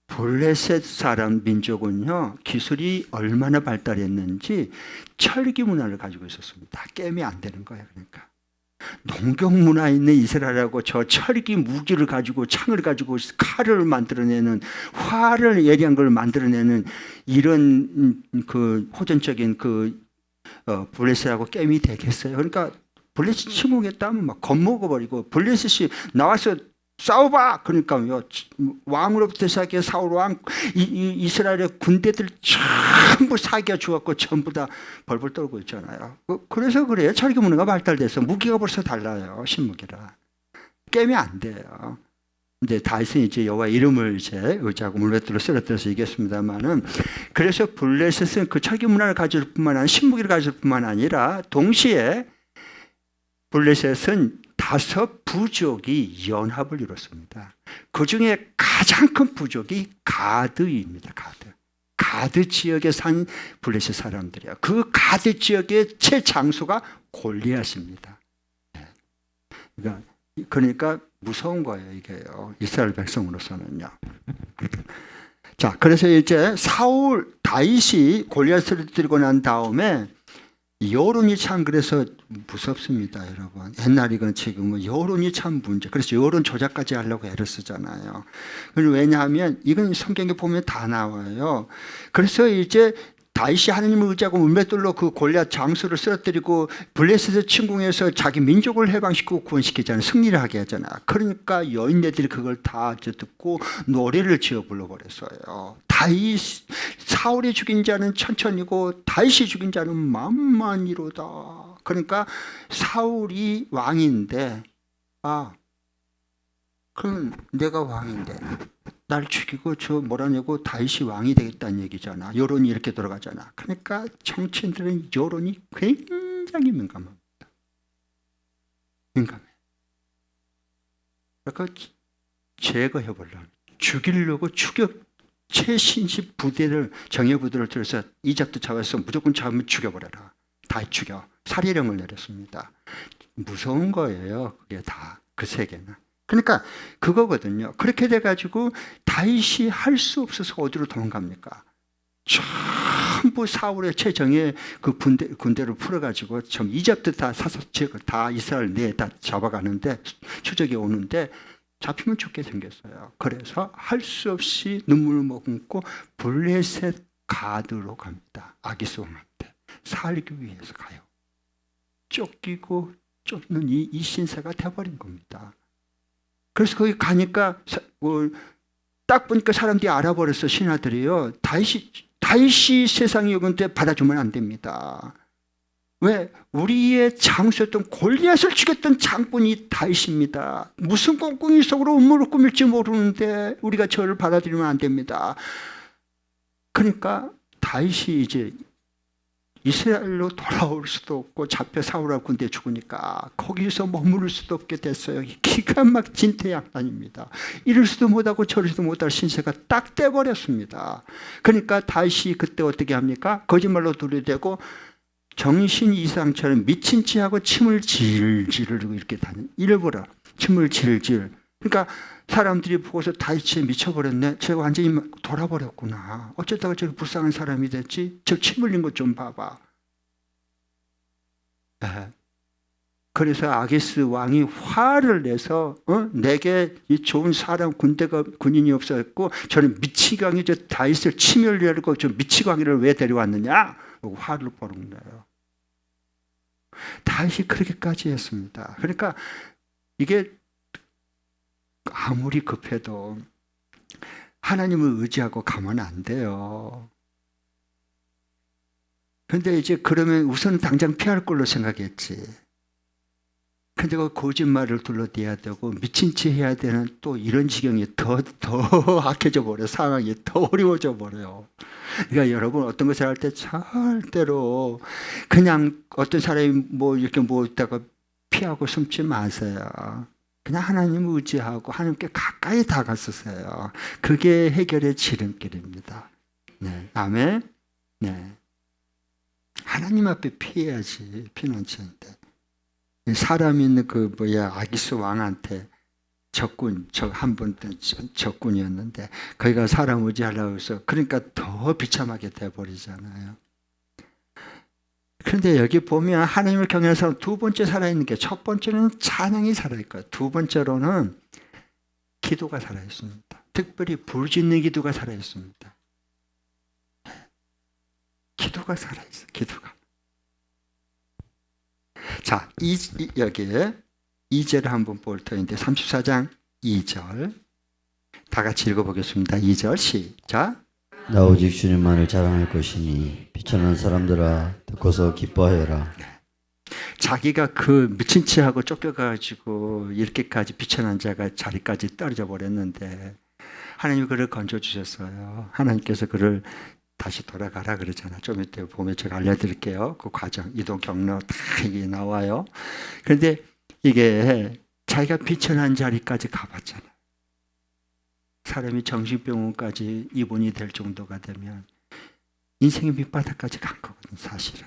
A: 블레셋 사람 민족은요 기술이 얼마나 발달했는지 철기 문화를 가지고 있었습니다. 깨면 안 되는 거예요. 그러니까 농경 문화 있는 이스라엘하고 저 철기 무기를 가지고 창을 가지고 칼을 만들어내는 활을 예리한 걸 만들어내는 이런 그 호전적인 그 블레셋하고 게임이 되겠어요. 그러니까 블레셋 침공했다면 막 겁먹어버리고 블레셋이 나와서 싸워봐. 그러니까 왕으로부터 시작해 사울 왕, 이스라엘의 군대들 전부 사기가 죽었고 전부 다 벌벌 떨고 있잖아요. 그래서 그래요. 철기 문화가 발달돼서 무기가 벌써 달라요. 신무기라. 깨면 안 돼요. 이제 다윗은 이제 여호와 이름을 이제 의지하고 물맷돌로 쓰러뜨려서 이겼습니다만은 그래서 블레셋은 그 철기 문화를 가질 뿐만 아니라 신무기를 가질 뿐만 아니라 동시에 블레셋은 5 부족이 연합을 이뤘습니다. 그 중에 가장 큰 부족이 가드입니다. 가드 지역에 산 블레셋 사람들이에요. 그 가드 지역의 최장수가 골리앗입니다. 그러니까 무서운 거예요, 이게요. 이스라엘 백성으로서는요. 자, 그래서 이제 다윗이 골리앗을 들고 난 다음에 여론이 참 그래서 무섭습니다, 여러분. 옛날이건 지금은 여론이 참 문제. 그래서 여론 조작까지 하려고 애를 쓰잖아요. 왜냐하면 이건 성경에 보면 다 나와요. 그래서 이제 다윗이 하나님을 의지하고 물맷돌로 그 골리앗 장수를 쓰러뜨리고 블레셋을 침공해서 자기 민족을 해방시키고 구원시키잖아요. 승리를 하게 하잖아요. 그러니까 여인네들이 그걸 다 듣고 노래를 지어 불러버렸어요. 사울이 죽인 자는 천천히고 다윗이 죽인 자는 만만이로다. 그러니까 사울이 왕인데 그럼 내가 왕인데 날 죽이고 저 몰아내고 다윗이 왕이 되겠다는 얘기잖아. 여론이 이렇게 돌아가잖아. 그러니까 정치인들은 여론이 굉장히 민감합니다. 민감해. 그러니까 제거해보려고 죽이려고 최신식 부대를 정예부대를 들여서 이잡도 잡아서 무조건 잡으면 죽여버려라. 다윗 죽여. 살해령을 내렸습니다. 무서운 거예요. 그게 다 그 세계는. 그러니까 그거거든요. 그렇게 돼가지고 다윗이 할 수 없어서 어디로 도망갑니까? 전부 사울의 최정예 그 군대를 풀어가지고 좀 이집트 다 다 이스라엘 내에 다 잡아가는데 추적이 오는데 잡히면 죽게 생겼어요. 그래서 할 수 없이 눈물을 머금고 블레셋 가드로 갑니다. 아기스 왕한테 살기 위해서 가요. 쫓기고 쫓는 이 신세가 돼버린 겁니다. 그래서 거기 가니까 딱 보니까 사람들이 알아버렸어. 신하들이요. 다윗이 세상에 오는데 받아주면 안 됩니다. 왜? 우리의 장수였던 골리앗을 죽였던 장군이 다윗입니다. 무슨 꽁꽁이 속으로 음모를 꾸밀지 모르는데 우리가 저를 받아들이면 안 됩니다. 그러니까 다윗이 이제 이스라엘로 돌아올 수도 없고 잡혀 사울아 군대에 죽으니까 거기서 머무를 수도 없게 됐어요. 기가 막힌 태양단입니다. 이럴 수도 못하고 저럴 수도 못할 신세가 딱 떼버렸습니다. 그러니까 다시 그때 어떻게 합니까? 거짓말로 들이대고 정신 이상처럼 미친 체하고 침을 질질 흘리고 이렇게 다니는, 일부러 침을 질질. 그러니까 사람들이 보고서 다윗이 미쳐버렸네. 제가 완전히 돌아버렸구나. 어쩌다가 저렇게 불쌍한 사람이 됐지? 저 침 흘린 것 좀 봐봐. 네. 그래서 아기스 왕이 화를 내서 내게 이 좋은 사람 군인이 없었고 저는 미치광이 저 다윗을 침을 흘리고 저 미치광이를 왜 데려왔느냐? 화를 버는 거예요. 다윗이 그렇게까지 했습니다. 그러니까 이게 아무리 급해도 하나님을 의지하고 가면 안 돼요. 근데 이제 그러면 우선 당장 피할 걸로 생각했지. 근데 그 거짓말을 둘러대야 되고 미친 채 해야 되는 또 이런 지경이 더 악해져 버려. 상황이 더 어려워져 버려요. 그러니까 여러분 어떤 것을 할 때 절대로 그냥 어떤 사람이 뭐 이렇게 뭐 있다가 피하고 숨지 마세요. 그냥 하나님을 의지하고 하나님께 가까이 다가서세요. 그게 해결의 지름길입니다. 네. 아멘. 네. 하나님 앞에 피해야지. 피난처인데. 사람 있는 아기스 왕한테 한번 적군이었는데 거기가 사람 의지하려고 해서 그러니까 더 비참하게 돼버리잖아요. 그런데 여기 보면 하나님을 경외하는 사람 두 번째 살아있는 게, 첫 번째는 찬양이 살아있고요. 두 번째로는 기도가 살아있습니다. 특별히 부르짖는 기도가 살아있습니다. 기도가 살아있어요. 기도가. 자, 여기에 2절을 한번 볼 터인데 34장 2절 다 같이 읽어보겠습니다. 2절 시작.
B: 나 오직 주님만을 자랑할 것이니 비천한 사람들아 듣고서 기뻐하여라.
A: 자기가 그 미친 채하고 쫓겨가지고 이렇게까지 비천한 자가 자리까지 떨어져 버렸는데 하나님이 그를 건져주셨어요. 하나님께서 그를 다시 돌아가라 그러잖아. 좀 이따 보면 제가 알려드릴게요. 그 과정, 이동 경로 다 이게 나와요. 그런데 이게 자기가 비천한 자리까지 가봤잖아. 사람이 정신병원까지 입원이 될 정도가 되면 인생의 밑바닥까지 간 거거든, 사실은.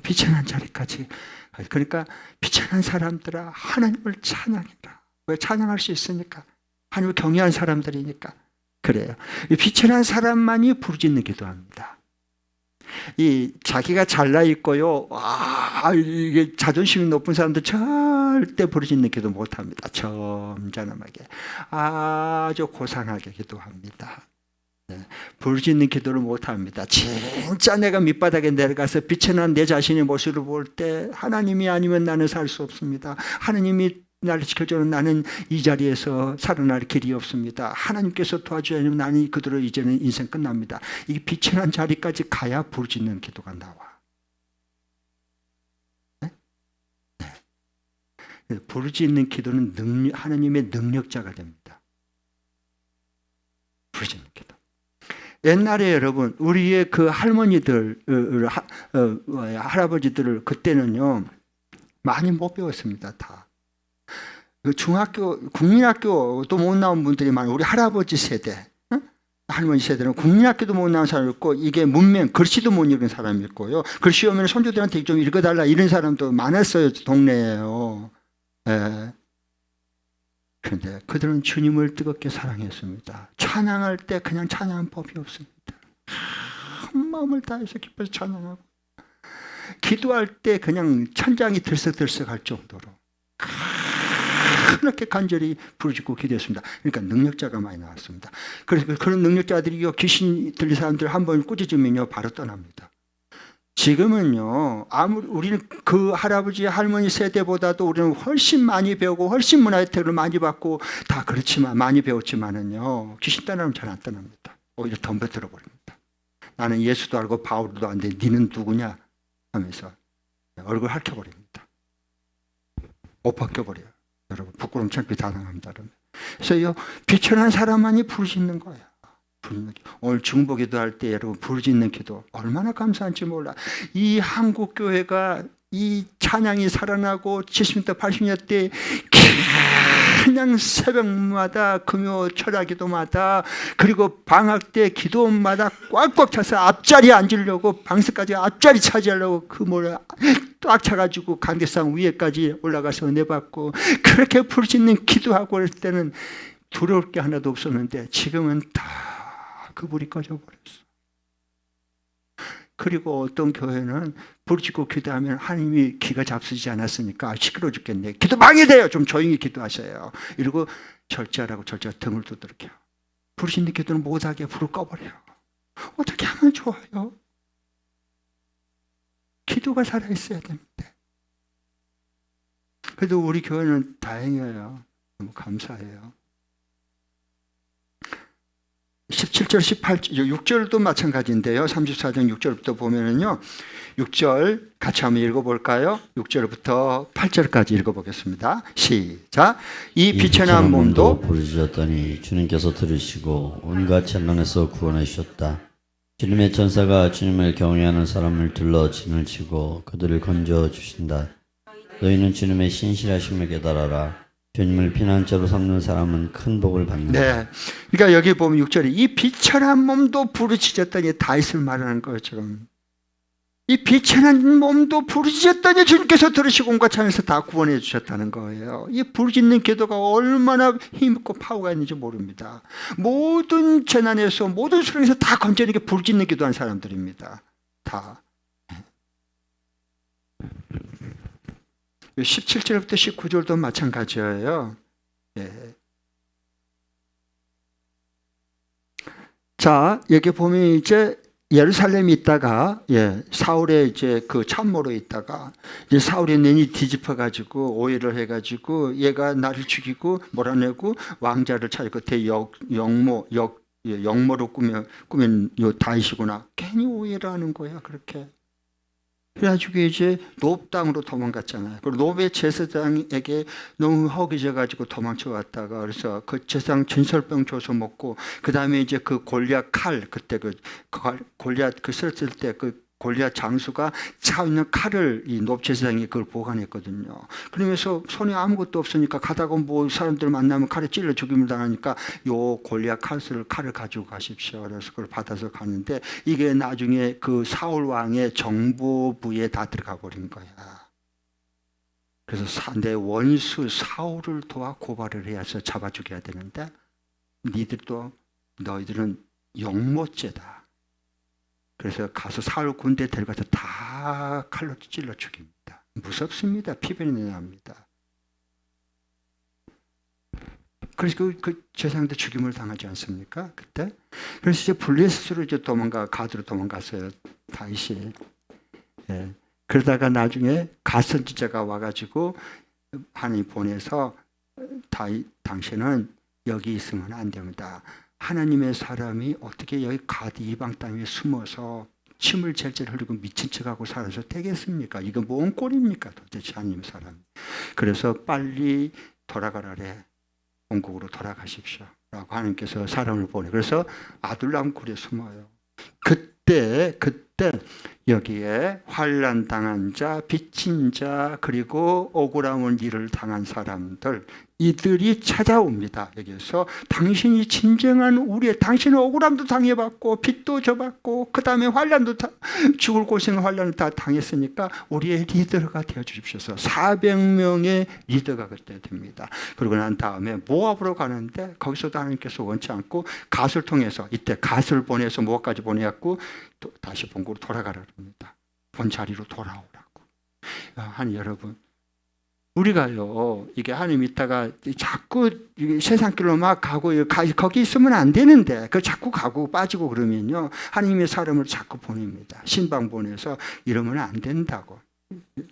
A: 비천한 자리까지. 그러니까 비천한 사람들아 하나님을 찬양해라. 왜 찬양할 수 있으니까? 하나님을 경외한 사람들이니까. 그래요. 비천한 사람만이 부르짖는 기도합니다. 이 자기가 잘나 있고요. 이게 자존심이 높은 사람들 절대 부르짖는 기도 못합니다. 점잖음하게 아주 고상하게 기도합니다. 네. 부르짖는 기도를 못합니다. 진짜 내가 밑바닥에 내려가서 비천한 내 자신의 모습을 볼 때 하나님이 아니면 나는 살 수 없습니다. 하나님이 나를 지켜주는 나는 이 자리에서 살아날 길이 없습니다. 하나님께서 도와주지 않으면 나는 그대로 이제는 인생 끝납니다. 이 비천한 자리까지 가야 부르짖는 기도가 나와. 네? 네. 부르짖는 기도는 하나님의 능력자가 됩니다. 부르짖는 기도. 옛날에 여러분 우리의 그 할머니들, 할아버지들을 그때는요 많이 못 배웠습니다. 다. 그 중학교, 국민학교도 못 나온 분들이 많아요. 우리 할아버지 세대, 할머니 세대는 국민학교도 못 나온 사람이 있고, 이게 문맹, 글씨도 못 읽은 사람이 있고요. 글씨 오면 손주들한테 좀 읽어달라 이런 사람도 많았어요. 동네에요. 예. 그런데 그들은 주님을 뜨겁게 사랑했습니다. 찬양할 때 그냥 찬양한 법이 없습니다. 한 마음을 다해서 기뻐서 찬양하고, 기도할 때 그냥 천장이 들썩들썩할 정도로 그렇게 간절히 부르짖고 기도했습니다. 그러니까 능력자가 많이 나왔습니다. 그래서 그런 능력자들이 귀신 들린 사람들 한번 꾸짖으면요 바로 떠납니다. 지금은요 우리는 그 할아버지 할머니 세대보다도 우리는 훨씬 많이 배우고 훨씬 문화 혜택을 많이 받고 다 그렇지만 많이 배웠지만은요 귀신 떠나면 잘 안 떠납니다. 오히려 덤벼들어 버립니다. 나는 예수도 알고 바울도 안 돼. 니는 누구냐 하면서 얼굴 핥혀버립니다. 옷 벗겨버려요. 여러분 부끄러움 창피 다 당합니다. 그래서 비천한 사람만이 부르짖는 거예요. 오늘 중보기도 할 때 여러분 부르짖는 기도 얼마나 감사한지 몰라. 이 한국 교회가 이 찬양이 살아나고 70년대 80년대 그냥 새벽마다 금요 철야기도마다 그리고 방학 때 기도마다 꽉꽉 차서 앞자리에 앉으려고 방석까지 앞자리 차지하려고 그 뭐를 꽉 차가지고 강대상 위에까지 올라가서 은혜 받고 그렇게 부르짖는 기도하고 그럴 때는 두려울 게 하나도 없었는데 지금은 다 그 불이 꺼져버렸어. 그리고 어떤 교회는 부르짖고 기도하면 하나님이 귀가 잡수지 않았으니까 시끄러워 죽겠네. 기도 방해돼요. 좀 조용히 기도하세요. 이러고 절제하라고 등을 두들겨. 부르짖는 기도는 못하게 불을 꺼버려. 어떻게 하면 좋아요? 기도가 살아있어야 됩니다. 그래도 우리 교회는 다행이에요. 너무 감사해요. 17절, 18절, 6절도 마찬가지인데요. 34장 6절부터 보면은요. 6절 같이 한번 읽어볼까요? 6절부터 8절까지 읽어보겠습니다. 시작. 이 비천한 몸도
B: 부르짖었더니 주님께서 들으시고 온갖 찬란에서 구원해 주셨다. 주님의 천사가 주님을 경외하는 사람을 둘러 진을 치고 그들을 건져 주신다. 너희는 주님의 신실하심을 깨달아라. 주님을 피난처로 삼는 사람은 큰 복을 받는다.
A: 네, 그러니까 여기 보면 6절에 이 비천한 몸도 부르짖었더니 다윗을 말하는 거예요. 지금 이 비천한 몸도 부르짖었더니 주님께서 들으시고 온갖 찬에서 다 구원해 주셨다는 거예요. 이 부르짖는 기도가 얼마나 힘있고 파워가 있는지 모릅니다. 모든 재난에서 모든 수렁에서 다 건져내게 부르짖는 기도한 사람들입니다. 다. 17절부터 19절도 마찬가지예요. 예. 자, 여기 보면 이제 예루살렘에 있다가 사울의 이제 그 참모로 있다가 이제 사울의 눈이 뒤집어가지고 오해를 해가지고 얘가 나를 죽이고 몰아내고 왕자를 찾고 영모로 꾸민 요 다윗이구나. 괜히 오해를 하는 거야 그렇게. 그래가지고 이제 노브 땅으로 도망갔잖아요. 그리고 노브의 제사장에게 너무 허기져가지고 도망쳐 왔다가 그래서 그 제사장 진설병 줘서 먹고 그 다음에 이제 그 골리앗 칼 그때 그 골리앗 그 썼을 때 그 골리앗 장수가 차고 있는 칼을 이 노브 제사장이 그걸 보관했거든요. 그러면서 손에 아무것도 없으니까 가다가 뭐 사람들 만나면 칼에 찔러 죽임을 당하니까 요 골리앗 칼을 가지고 가십시오. 그래서 그걸 받아서 가는데 이게 나중에 그 사울 왕의 정보부에 다 들어가 버린 거야. 그래서 내 원수 사울을 도와 고발을 해서 잡아 죽여야 되는데 너희들은 영모죄다. 그래서 가서 사울 군대 데려가서 다 칼로 찔러 죽입니다. 무섭습니다. 피변이 납니다. 그래서 그 제사장도 죽임을 당하지 않습니까? 그때? 그래서 이제 블레셋으로 이제 가드로 도망갔어요. 다윗이. 예. 그러다가 나중에 가선지자가 와가지고 하나님 보내서 당신은 여기 있으면 안 됩니다. 하나님의 사람이 어떻게 여기 가드 이방 땅에 숨어서 침을 절절 흘리고 미친 척하고 살아서 되겠습니까? 이거 뭔 꼴입니까? 도대체 하나님 사람. 그래서 빨리 돌아가라래. 본국으로 돌아가십시오. 라고 하나님께서 사람을 보내. 그래서 아둘람 굴에 숨어요. 그때 여기에 환난 당한 자, 빚진 자, 그리고 억울함을 일을 당한 사람들 이들이 찾아옵니다. 여기서 당신이 진정한 당신은 억울함도 당해봤고 빚도 져봤고 그 다음에 환난도 죽을 고생 환난을 다 당했으니까 우리의 리더가 되어주십시오. 400명의 리더가 그때 됩니다. 그러고 난 다음에 모압으로 가는데 거기서도 하나님께서 원치 않고 갓을 통해서 이때 갓을 보내서 모압까지 보내갖고 또 다시 본국으로 돌아가라 합니다. 본 자리로 돌아오라고. 한 여러분, 우리가요 이게 하나님 있다가 자꾸 세상 길로 막 가고 거기 있으면 안 되는데 그 자꾸 가고 빠지고 그러면요 하나님의 사람을 자꾸 보냅니다. 신방 보내서 이러면 안 된다고.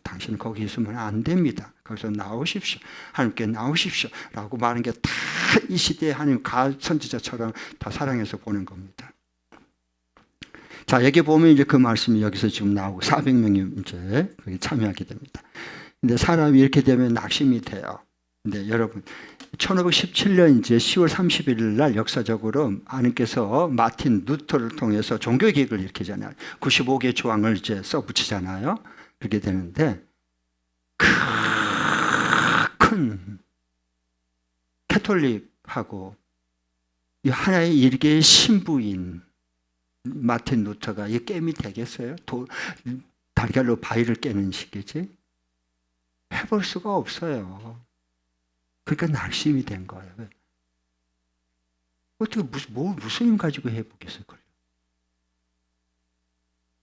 A: 당신 거기 있으면 안 됩니다. 거기서 나오십시오. 하나님께 나오십시오. 라고 말하는 게 다 이 시대에 하나님 선지자처럼 다 사랑해서 보낸 겁니다. 자, 여기 보면 이제 그 말씀이 여기서 지금 나오고 400명이 이제 거기 참여하게 됩니다. 근데 사람이 이렇게 되면 낙심이 돼요. 근데 여러분 1517년 이제 10월 31일 날 역사적으로 하나님께서 마틴 루터를 통해서 종교개혁을 일으키잖아요. 95개 조항을 이제 써붙이잖아요. 그렇게 되는데 큰 캐톨릭하고 이 하나의 일개의 신부인 마틴 루터가 이 게임이 되겠어요? 달걀로 바위를 깨는 식이지? 해볼 수가 없어요. 그러니까 낙심이 된 거예요. 어떻게 무슨 힘 가지고 해보겠어요?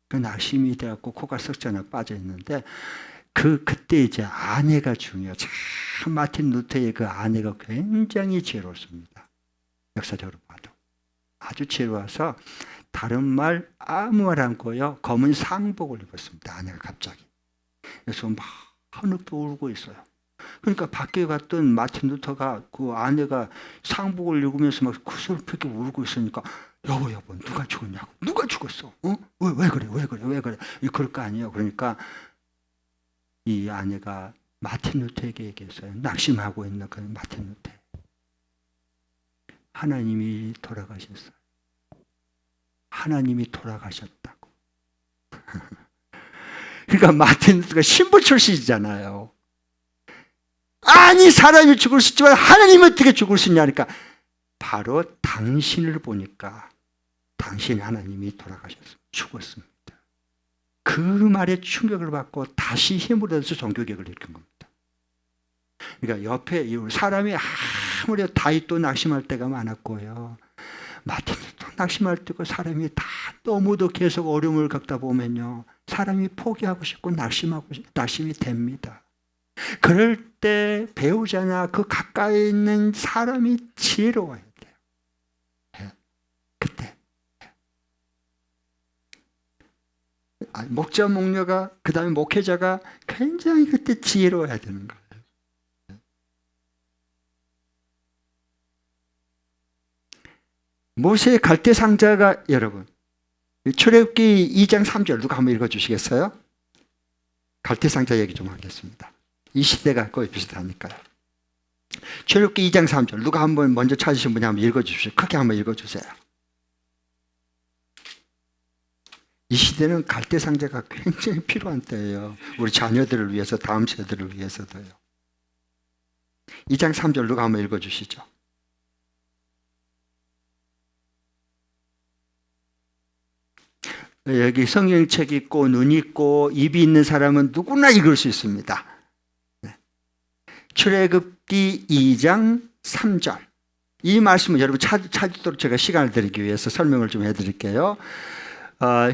A: 그 낙심이 돼갖고 코가 썩잖아 빠져 있는데 그때 이제 아내가 중요해요. 참 마틴 루터의 그 아내가 굉장히 지혜롭습니다. 역사적으로 봐도 아주 지혜로워서 다른 말 아무 말 않고요 검은 상복을 입었습니다. 아내가 갑자기. 그래서 막 하늘도 울고 있어요. 그러니까 밖에 갔던 마틴 루터가 그 아내가 상복을 입으면서 막 구슬프게 울고 있으니까 여보 누가 죽었냐고. 누가 죽었어? 왜 그래? 그럴 거 아니에요. 그러니까 이 아내가 마틴 루터에게 얘기했어요. 낙심하고 있는 그 마틴 루터. 하나님이 돌아가셨어요. 하나님이 돌아가셨다고. 그러니까 마틴 루터가 신부 출신이잖아요. 아니 사람이 죽을 수 있지만 하나님이 어떻게 죽을 수 있냐니까 바로 당신을 보니까 당신 하나님이 돌아가셨습니다. 죽었습니다. 그 말에 충격을 받고 다시 힘을 얻어서 종교개혁을 일으킨 겁니다. 그러니까 옆에 사람이 아무리 다윗도 낙심할 때가 많았고요. 마틴도 낙심할 때고 사람이 다 너무도 계속 어려움을 겪다 보면요. 사람이 포기하고 싶고 낙심이 됩니다. 그럴 때 배우자나 그 가까이 있는 사람이 지혜로워야 돼요. 그때. 목자, 목녀가, 그 다음에 목회자가 굉장히 그때 지혜로워야 되는 거예요. 모세의 갈대 상자가 여러분 출애굽기 2장 3절 누가 한번 읽어주시겠어요? 갈대 상자 얘기 좀 하겠습니다. 이 시대가 거의 비슷하니까요. 출애굽기 2장 3절 누가 한번 먼저 찾으신 분이 한번 읽어주십시오. 크게 한번 읽어주세요. 이 시대는 갈대 상자가 굉장히 필요한 때예요. 우리 자녀들을 위해서 다음 세대를 위해서도요. 2장 3절 누가 한번 읽어주시죠. 여기 성경책 있고 눈 있고 입이 있는 사람은 누구나 읽을 수 있습니다. 출애굽기 2장 3절 이 말씀을 여러분 찾도록 제가 시간을 드리기 위해서 설명을 좀 해드릴게요.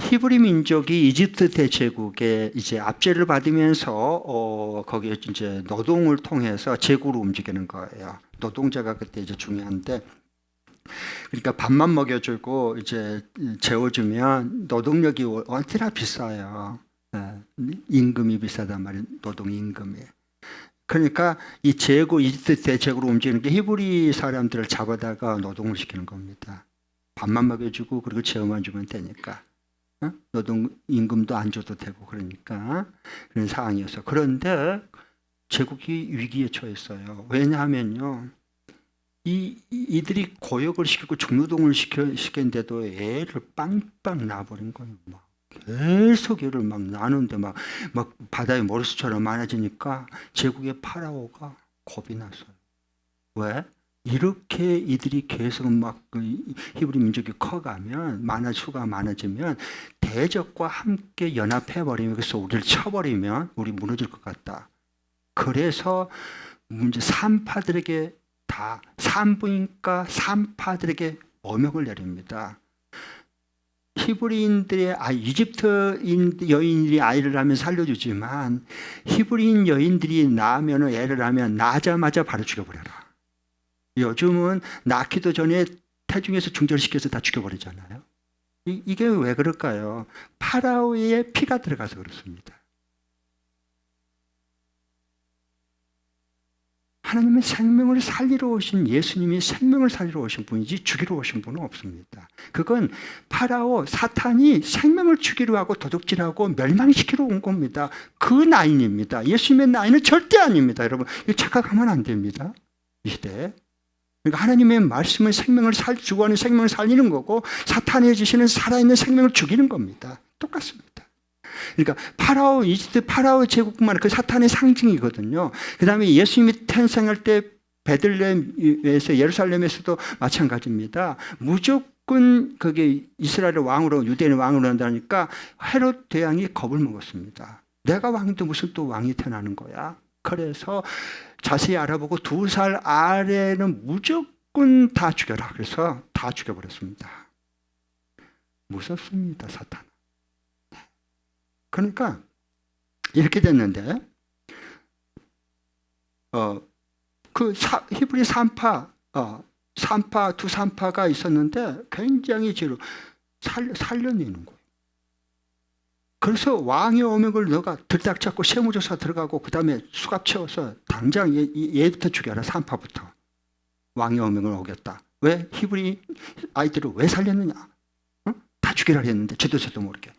A: 히브리 민족이 이집트 대제국에 이제 압제를 받으면서 거기에 이제 노동을 통해서 제국으로 움직이는 거예요. 노동자가 그때 이제 중요한데. 그러니까 밥만 먹여주고 이제 재워주면 노동력이 언제나 비싸요. 임금이 비싸단 말이에요. 노동 임금이. 그러니까 이 제국 이집트 대제국으로 움직이는 게 히브리 사람들을 잡아다가 노동을 시키는 겁니다. 밥만 먹여주고 그리고 재워만 주면 되니까. 노동 임금도 안 줘도 되고 그러니까 그런 상황이었어요. 그런데 제국이 위기에 처했어요. 왜냐하면요. 이들이 고역을 시키고 중노동을 시켰는데도 애를 빵빵 낳아버린 거예요. 막 계속 애를 막 낳는데 막 바다의 모래수처럼 많아지니까 제국의 파라오가 겁이 났어요. 왜? 이렇게 이들이 계속 막 히브리 민족이 커가면 수가 많아지면 대적과 함께 연합해버리면 그래서 우리를 쳐버리면 우리 무너질 것 같다. 그래서 이제 산파들에게 다 산부인과 산파들에게 어명을 내립니다. 히브리인들의 이집트인 여인들이 아이를 낳으면 살려주지만 히브리인 여인들이 낳으면 애를 낳으면 낳자마자 바로 죽여버려라. 요즘은 낳기도 전에 태중에서 중절시켜서 다 죽여버리잖아요. 이게 왜 그럴까요? 파라오의 피가 들어가서 그렇습니다. 하나님은 생명을 살리러 오신 예수님이 생명을 살리러 오신 분이지 죽이러 오신 분은 없습니다. 그건 파라오 사탄이 생명을 죽이려 하고 도둑질하고 멸망시키러 온 겁니다. 그 나인입니다. 예수님의 나인은 절대 아닙니다. 여러분 이거 착각하면 안 됩니다. 이 시대에. 그러니까 하나님의 말씀은 생명을 주관하는 생명을 살리는 거고 사탄의 지시는 살아있는 생명을 죽이는 겁니다. 똑같습니다. 그러니까 파라오 이집트 파라오 제국뿐만 아니라 그 사탄의 상징이거든요. 그 다음에 예수님이 탄생할 때 베들레헴에서 예루살렘에서도 마찬가지입니다. 무조건 그게 이스라엘의 왕으로 유대인의 왕으로 한다니까 헤롯 대왕이 겁을 먹었습니다. 내가 왕인데 무슨 또 왕이 태어나는 거야. 그래서 자세히 알아보고 2살 아래는 무조건 다 죽여라. 그래서 다 죽여버렸습니다. 무섭습니다, 사탄. 그러니까 이렇게 됐는데 그 히브리 두 산파가 있었는데 굉장히 지금 살려내는 거예요. 그래서 왕의 오명을 너가 들닥잡고 세무조사 들어가고 그 다음에 수갑 채워서 당장 얘부터 죽여라. 산파부터. 왕의 오명을 어겼다. 왜? 히브리 아이들을 왜 살렸느냐? 다 죽이라 했는데 저도 모르게.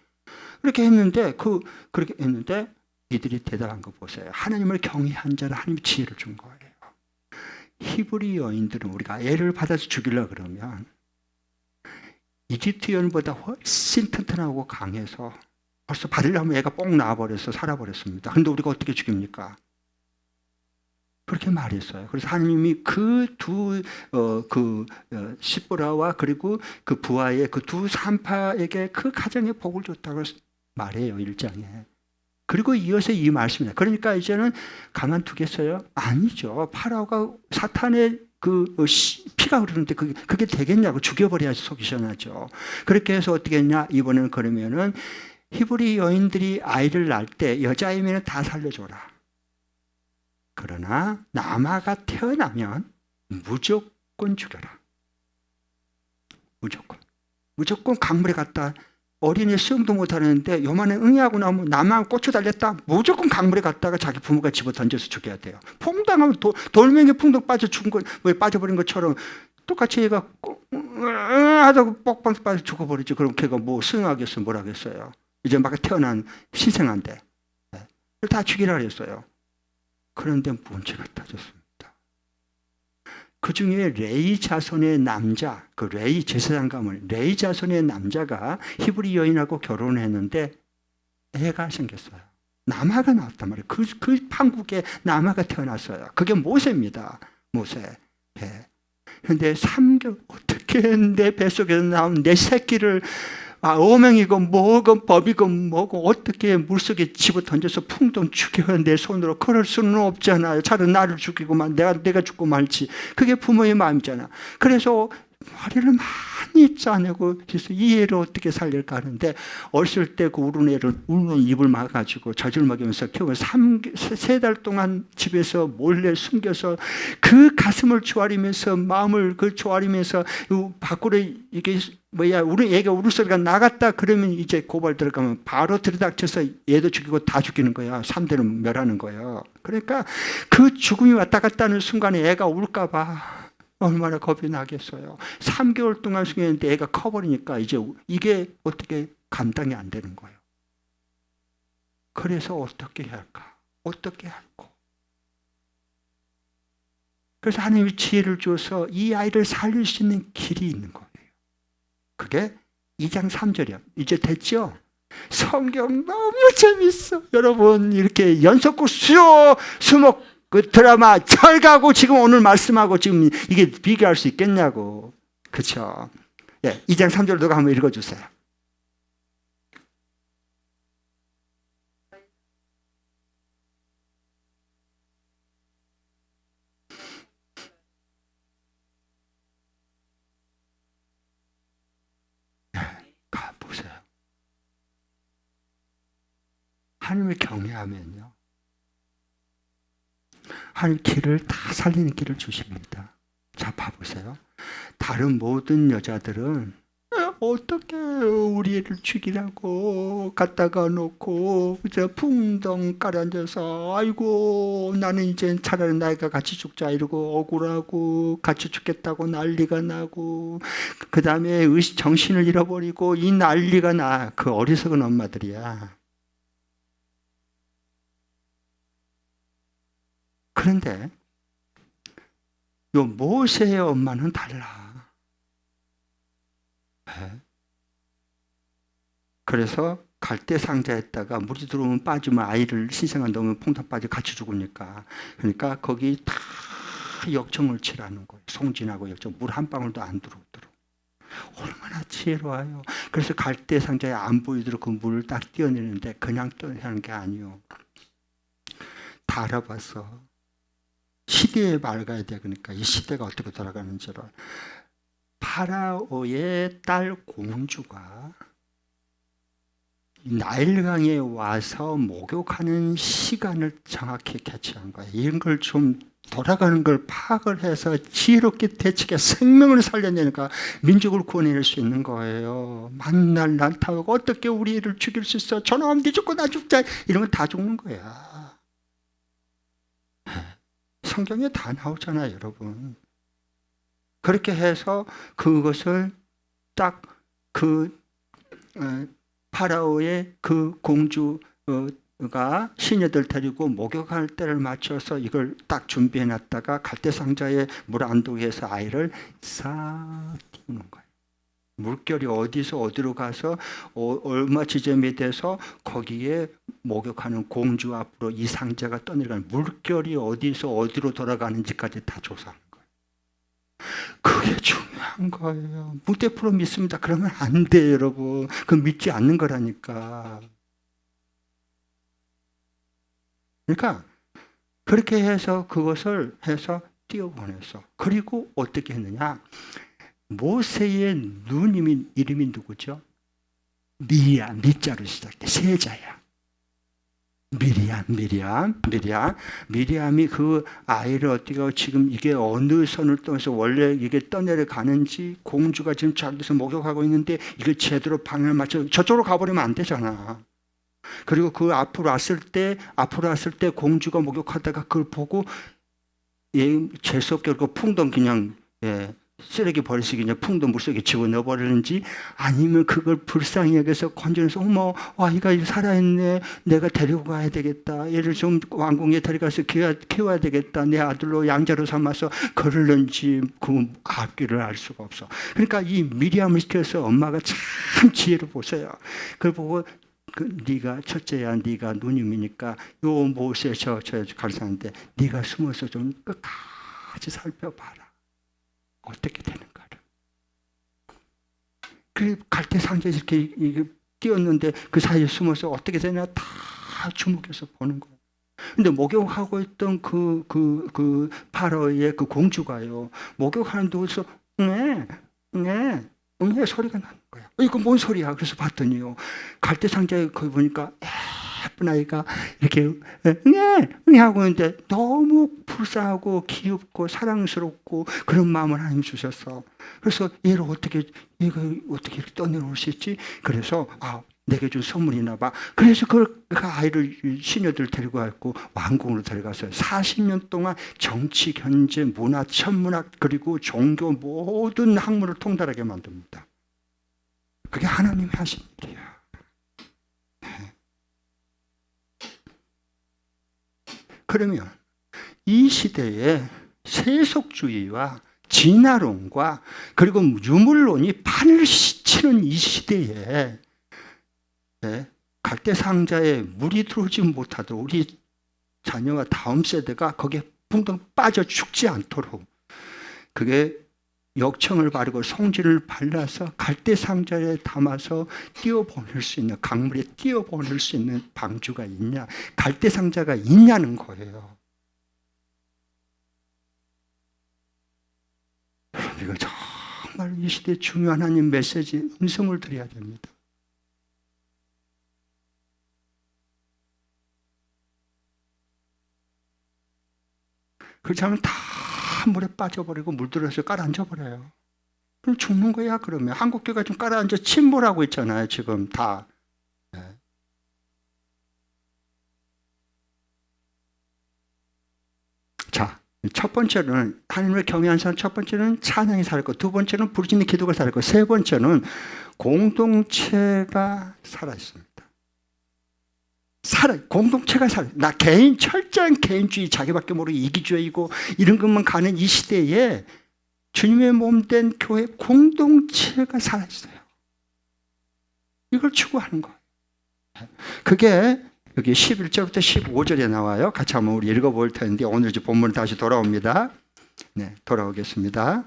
A: 그렇게 했는데 그렇게 했는데 이들이 대답한 거 보세요. 하나님을 경외한 자는 하나님이 지혜를 준 거예요. 히브리 여인들은 우리가 애를 받아서 죽이려고 그러면 이집트 여인보다 훨씬 튼튼하고 강해서 벌써 받으려면 애가 뽕 나와버려서 살아버렸습니다. 그런데 우리가 어떻게 죽입니까? 그렇게 말했어요. 그래서 하나님이 시보라와 그리고 그 부하의 그 두 산파에게 그 가정에 복을 줬다고 말해요. 1장에. 그리고 이어서 이 말씀이다. 그러니까 이제는 가만두겠어요? 아니죠. 파라오가 사탄의 피가 흐르는데 그게 되겠냐고 죽여버려야지 속이 시원하죠. 그렇게 해서 어떻게 했냐? 이번에는 그러면은 히브리 여인들이 아이를 낳을 때 여자이면 다 살려줘라. 그러나 남아가 태어나면 무조건 죽여라. 무조건 강물에 갔다. 어린이 수영도 못하는데 요만해 응애하고 나면 남아 고추 달렸다. 무조건 강물에 갔다가 자기 부모가 집어 던져서 죽여야 돼요. 퐁당하면 돌멩이 풍덩 빠져 죽은 거, 빠져버린 것처럼 똑같이 얘가 하다가 뻑뻑 빠져 죽어버리지. 그럼 걔가 뭐 수영하겠어, 뭘 하겠어요. 이제 막 태어난 신생한데 다 죽이라 그랬어요. 그런데 문제가 터졌습니다. 그 중에 레이 자손의 남자, 그 레이 제사장 가문, 레이 자손의 남자가 히브리 여인하고 결혼했는데 애가 생겼어요. 남아가 나왔단 말이에요. 그 판국에 남아가 태어났어요. 그게 모세입니다. 모세. 예. 그런데 3개월 어떻게 내 뱃속에서 나온 내 새끼를 어명이고 뭐고 법이고 뭐고 어떻게 물속에 집어 던져서 풍덩 죽여 내 손으로 그럴 수는 없잖아요. 차라리 나를 죽이고만 내가 죽고 말지. 그게 부모의 마음이잖아. 그래서 머리를 많이 짜내고 그래서 이 애를 어떻게 살릴까 하는데 어렸을 때 그 우는 입을 막아가지고 젖을 먹이면서 키우고 3달 동안 집에서 몰래 숨겨서 그 가슴을 조아리면서 마음을 조아리면서 밖으로 이게 우리 애가 울음소리가 나갔다 그러면 이제 고발 들어가면 바로 들이닥쳐서 얘도 죽이고 다 죽이는 거야. 3대를 멸하는 거예요. 그러니까 그 죽음이 왔다 갔다 하는 순간에 애가 울까 봐 얼마나 겁이 나겠어요. 3개월 동안 숙였는데 애가 커버리니까 이제 이게 어떻게 감당이 안 되는 거예요. 그래서 어떻게 해야 할까? 어떻게 할까? 그래서 하나님이 지혜를 줘서 이 아이를 살릴 수 있는 길이 있는 거예요. 그게 2장 3절이야. 이제 됐죠? 성경 너무 재밌어. 여러분 이렇게 연속극 수목 그 드라마 철가고 지금 오늘 말씀하고 지금 이게 비교할 수 있겠냐고. 그렇죠? 예, 2장 3절 누가 한번 읽어주세요. 가보세요. 하나님을 경외하면요. 하나님 길을 다 살리는 길을 주십니다. 자, 봐보세요. 다른 모든 여자들은 어떻게 우리 애를 죽이라고 갖다가 놓고 저 풍덩 깔아앉아서 아이고 나는 이제 차라리 나이가 같이 죽자 이러고 억울하고 같이 죽겠다고 난리가 나고 그 다음에 정신을 잃어버리고 이 난리가 나. 그 어리석은 엄마들이야. 그런데 요 모세의 엄마는 달라. 그래서 갈대 상자에다가 물이 들어오면 빠지면 아이를 희생한 놈은 퐁당 빠져 같이 죽으니까. 그러니까 거기 다 역청을 칠하는 거예요. 송진하고 역청. 물 한 방울도 안 들어오도록. 얼마나 지혜로워요. 그래서 갈대 상자에 안 보이도록 그 물을 딱 띄어내는데 그냥 띄어내는 게 아니에요. 다 알아봤어. 시대에 맑아야 돼. 그러니까 이 시대가 어떻게 돌아가는지를. 파라오의 딸 공주가 나일강에 와서 목욕하는 시간을 정확히 캐치한 거예요. 이런 걸 좀 돌아가는 걸 파악을 해서 지혜롭게 대책해 생명을 살려내니까 민족을 구원해낼 수 있는 거예요. 만날 난타하고 어떻게 우리 애를 죽일 수 있어? 저놈 네 죽고 나 죽자. 이런 건 다 죽는 거야. 성경에 다 나오잖아요, 여러분. 그렇게 해서 그것을 딱 파라오의 그 공주가 시녀들 데리고 목욕할 때를 맞춰서 이걸 딱 준비해 놨다가 갈대상자에 물 안 두게 해서 아이를 싹 띄우는 거예요. 물결이 어디서 어디로 가서 얼마 지점이 돼서 거기에 목욕하는 공주 앞으로 이 상자가 떠내려가는 물결이 어디서 어디로 돌아가는지까지 다 조사하는 거예요. 그게 중요한 거예요. 무대프로 믿습니다. 그러면 안 돼요, 여러분. 그건 믿지 않는 거라니까. 그러니까 그렇게 해서 그것을 해서 띄워보냈어. 그리고 어떻게 했느냐? 모세의 누님이 이름이 누구죠? 미리암, 미자로 시작돼. 세자야. 미리암이 그 아이를 어떻게 하고 지금 이게 어느 선을 통해서 원래 이게 떠내려 가는지 공주가 지금 저기서 목욕하고 있는데 이게 제대로 방향을 맞춰 저쪽으로 가버리면 안 되잖아. 그리고 그 앞으로 왔을 때 공주가 목욕하다가 그걸 보고 재수없게 그 풍덩 그냥 쓰레기 버리시기 그냥 풍덩 물속에 집어넣어 버리는지 아니면 그걸 불쌍히 여겨서 건져내서 어머 아이가 살아있네 내가 데리고 가야 되겠다 얘를 좀 왕궁에 데려가서 키워야 되겠다 내 아들로 양자로 삼아서 그러는지 그 앞길을 알 수가 없어. 그러니까 이 미리암을 시켜서 엄마가 참 지혜로 보세요. 그걸 보고 네가 첫째야 네가 누님이니까 요 모세 저 갈사한테 네가 숨어서 좀 끝까지 살펴봐라. 어떻게 되는가를. 그 갈대 상자에 이렇게 띄었는데 그 사이에 숨어서 어떻게 되냐 다 주목해서 보는 거예요. 근데 목욕하고 있던 그 파라오의 그 공주가요. 목욕하는 데서 소리가 나는 거야. 이거 뭔 소리야? 그래서 봤더니요. 갈대 상자에 거기 보니까 예쁜 아이가 이렇게 하고 있는데 너무 불쌍하고 귀엽고 사랑스럽고 그런 마음을 하나님 주셨어. 그래서 얘가 어떻게 이렇게 떠내려올 수 있지? 그래서 내게 준 선물이나 봐. 그래서 그 아이를 시녀들 데리고 갔고 왕궁으로 데려갔어요. 40년 동안 정치, 경제, 문화, 천문학 그리고 종교 모든 학문을 통달하게 만듭니다. 그게 하나님이 하신 일이야. 그러면 이 시대에 세속주의와 진화론과 그리고 유물론이 판을 치는 이 시대에 갈대 상자에 물이 들어오지 못하도록 우리 자녀와 다음 세대가 거기에 붕덩 빠져 죽지 않도록 그게 역청을 바르고 송지를 발라서 갈대 상자에 담아서 띄워보낼 수 있는 강물에 띄워보낼 수 있는 방주가 있냐 갈대 상자가 있냐는 거예요. 이거 정말 이 시대에 중요한 하나님 메시지 음성을 드려야 됩니다. 그렇지 않으면 다 물에 빠져버리고 물들어서 깔아앉아버려요. 그럼 죽는 거야. 그러면 한국교회가 좀 깔아앉아 침몰하고 있잖아요. 지금 다. 자, 첫 번째는 하나님을 경외하는 사람, 첫 번째는 찬양이 살고, 두 번째는 부르짖는 기도가 살고, 세 번째는 공동체가 살아 있습니다. 공동체가 나 철저한 개인주의, 자기밖에 모르고 이기주의고 이런 것만 가는 이 시대에 주님의 몸된 교회 공동체가 살아 있어요. 이걸 추구하는 거예요. 그게 여기 11절부터 15절에 나와요. 같이 한번 우리 읽어볼 텐데 오늘 이제 본문 다시 돌아옵니다. 네, 돌아오겠습니다.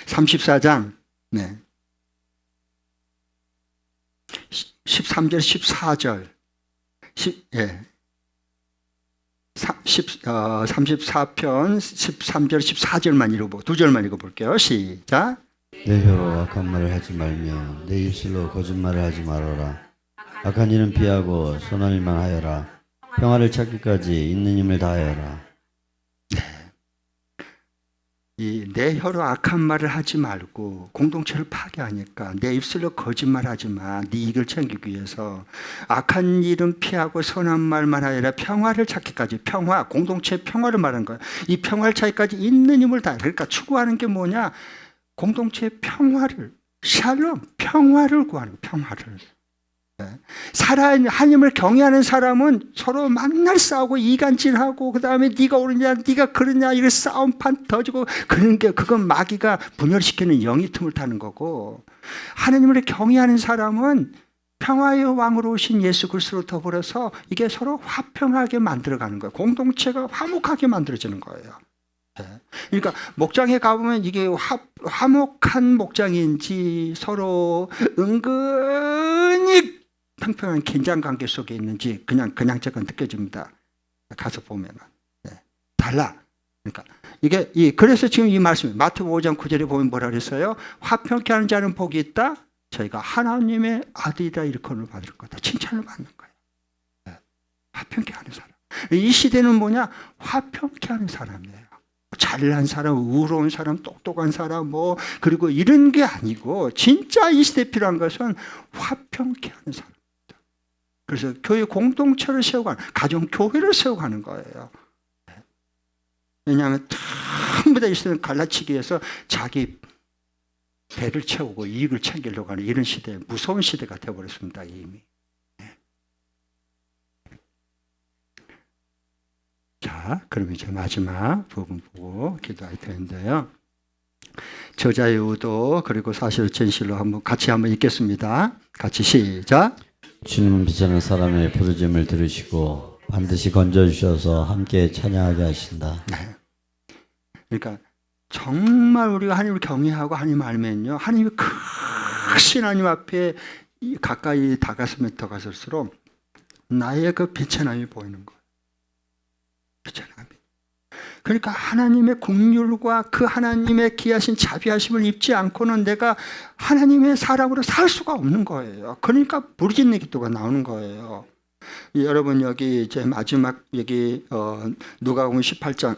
A: 34장 13절 14절 34편 13절 14절만 읽어보고 두 절만 읽어볼게요. 시작.
B: 내 혀로 악한 말을 하지 말며 내 입술로 거짓말을 하지 말아라. 악한 일은 피하고 선한 일만 하여라. 평화를 찾기까지 있는 힘을 다하여라.
A: 내 혀로 악한 말을 하지 말고 공동체를 파괴하니까 내 입술로 거짓말하지 마. 네 이익을 챙기기 위해서 악한 일은 피하고 선한 말만 하여라. 평화를 찾기까지. 평화, 공동체 평화를 말하는 거야. 이 평화를 찾기까지 있는 힘을 다. 그러니까 추구하는 게 뭐냐? 공동체의 평화를, 샬롬, 평화를 구하는 거야. 평화를. 하나님을 경외하는 사람은 서로 만날 싸우고 이간질하고 그 다음에 네가 옳으냐 네가 그러냐 이거 싸움판 터지고 그런 게 그건 마귀가 분열시키는 영이 틈을 타는 거고, 하나님을 경외하는 사람은 평화의 왕으로 오신 예수 그리스도로 더불어서 이게 서로 화평하게 만들어가는 거예요. 공동체가 화목하게 만들어지는 거예요. 그러니까 목장에 가보면 이게 화목한 목장인지 서로 은근히 평평한 긴장관계 속에 있는지 그냥 저건 느껴집니다. 가서 보면 달라. 그러니까 그래서 지금 이 말씀 마태복음 5장 9절에 보면 뭐라 그랬어요? 화평케 하는 자는 복이 있다. 저희가 하나님의 아들이라 일컬음을 받을 거다. 칭찬을 받는 거예요. 화평케 하는 사람. 이 시대는 뭐냐? 화평케 하는 사람이에요. 잘난 사람, 의로운 사람, 똑똑한 사람, 그리고 이런 게 아니고 진짜 이 시대에 필요한 것은 화평케 하는 사람. 그래서 교회 공동체를 세워가는, 가정 교회를 세워가는 거예요. 왜냐하면 전부 다 이 시대는 갈라치기 위해서 자기 배를 채우고 이익을 챙기려고 하는 이런 시대, 무서운 시대가 되어버렸습니다. 이미. 자, 그럼 이제 마지막 부분 보고 기도할 텐데요. 저자의 의도 그리고 사실 진실로 같이 한번 읽겠습니다. 같이 시작.
B: 주님은 비천한 사람의 부르짖음을 들으시고 반드시 건져주셔서 함께 찬양하게 하신다.
A: 네. 그러니까 정말 우리가 하나님을 경외하고 하나님 알면요, 하나님이 크신 하나님 앞에 가까이 다가서면 들어갈수록 나의 그 비천함이 보이는 거예요. 비천함이. 그러니까 하나님의 긍휼과 그 하나님의 귀하신 자비하심을 입지 않고는 내가 하나님의 사람으로 살 수가 없는 거예요. 그러니까 부르짖는 기도가 나오는 거예요. 여러분 여기 이제 마지막 여기 누가복음 18장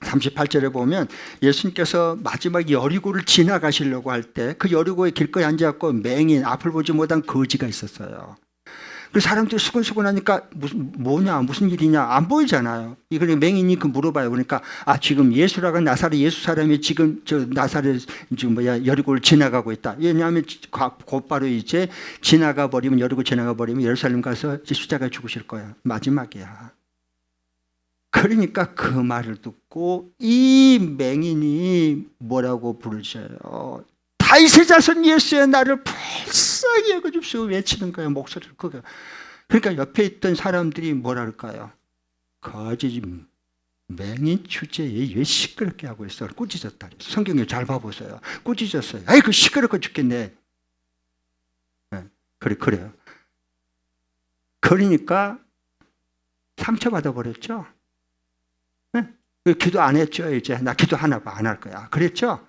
A: 38절에 보면 예수님께서 마지막 여리고를 지나가시려고 할 때 그 여리고의 길거리에 앉아갖고 맹인, 앞을 보지 못한 거지가 있었어요. 그 사람들이 수근수근하니까 무슨 일이냐 안 보이잖아요. 이걸 맹인이 물어봐요. 그러니까 지금 예수라고 나사렛 예수 사람이 지금 저 나사렛 여리고를 지나가고 있다. 왜냐하면 곧바로 이제 지나가 버리면 여리고 지나가 버리면 예루살렘 가서 이제 십자가에 죽으실 거야. 마지막이야. 그러니까 그 말을 듣고 이 맹인이 뭐라고 부르셔요? 다윗의 자손 예수의 나를 불쌍히 여겨주시오 외치는 거예요. 목소리를 크게. 그러니까 옆에 있던 사람들이 뭐라 할까요? 거짓 맹인 주제에 왜 시끄럽게 하고 있어? 꾸짖었다. 성경에 잘 봐보세요. 꾸짖었어요. 아이고 시끄럽고 죽겠네. 그래요. 그러니까 상처받아 버렸죠. 기도 안 했죠. 이제 나 기도 하나 봐 안 할 거야. 그랬죠.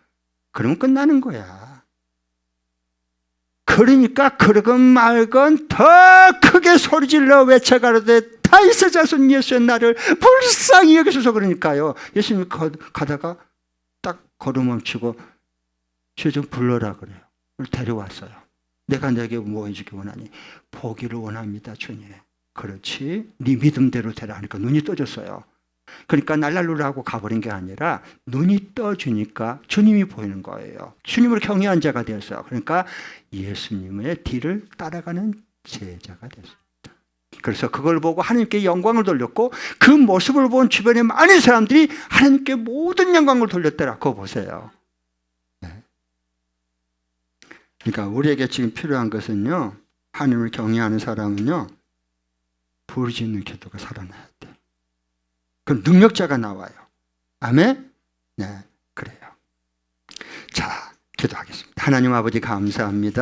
A: 그러면 끝나는 거야. 그러니까 그러건 말건 더 크게 소리질러 외쳐가로되 다윗의 자손 예수의 나를 불쌍히 여기소서. 그러니까요. 예수님이 가다가 딱 걸음멈추고 저 좀 불러라 그래요. 그걸 데려왔어요. 내가 내게 뭐 해주기 원하니? 보기를 원합니다, 주님. 그렇지. 네 믿음대로 되라 하니까 눈이 떠졌어요. 그러니까 날랄루라 하고 가버린 게 아니라 눈이 떠주니까 주님이 보이는 거예요. 주님을 경외한 자가 되었어요. 그러니까 예수님의 뒤를 따라가는 제자가 됐습니다. 그래서 그걸 보고 하나님께 영광을 돌렸고 그 모습을 본 주변의 많은 사람들이 하나님께 모든 영광을 돌렸더라. 그거 보세요. 네. 그러니까 우리에게 지금 필요한 것은요. 하나님을 경외하는 사람은요. 부르짖는 기도가 살아나야 돼. 그럼 능력자가 나와요. 아멘? 네, 그래요. 자, 기도하겠습니다. 하나님 아버지 감사합니다.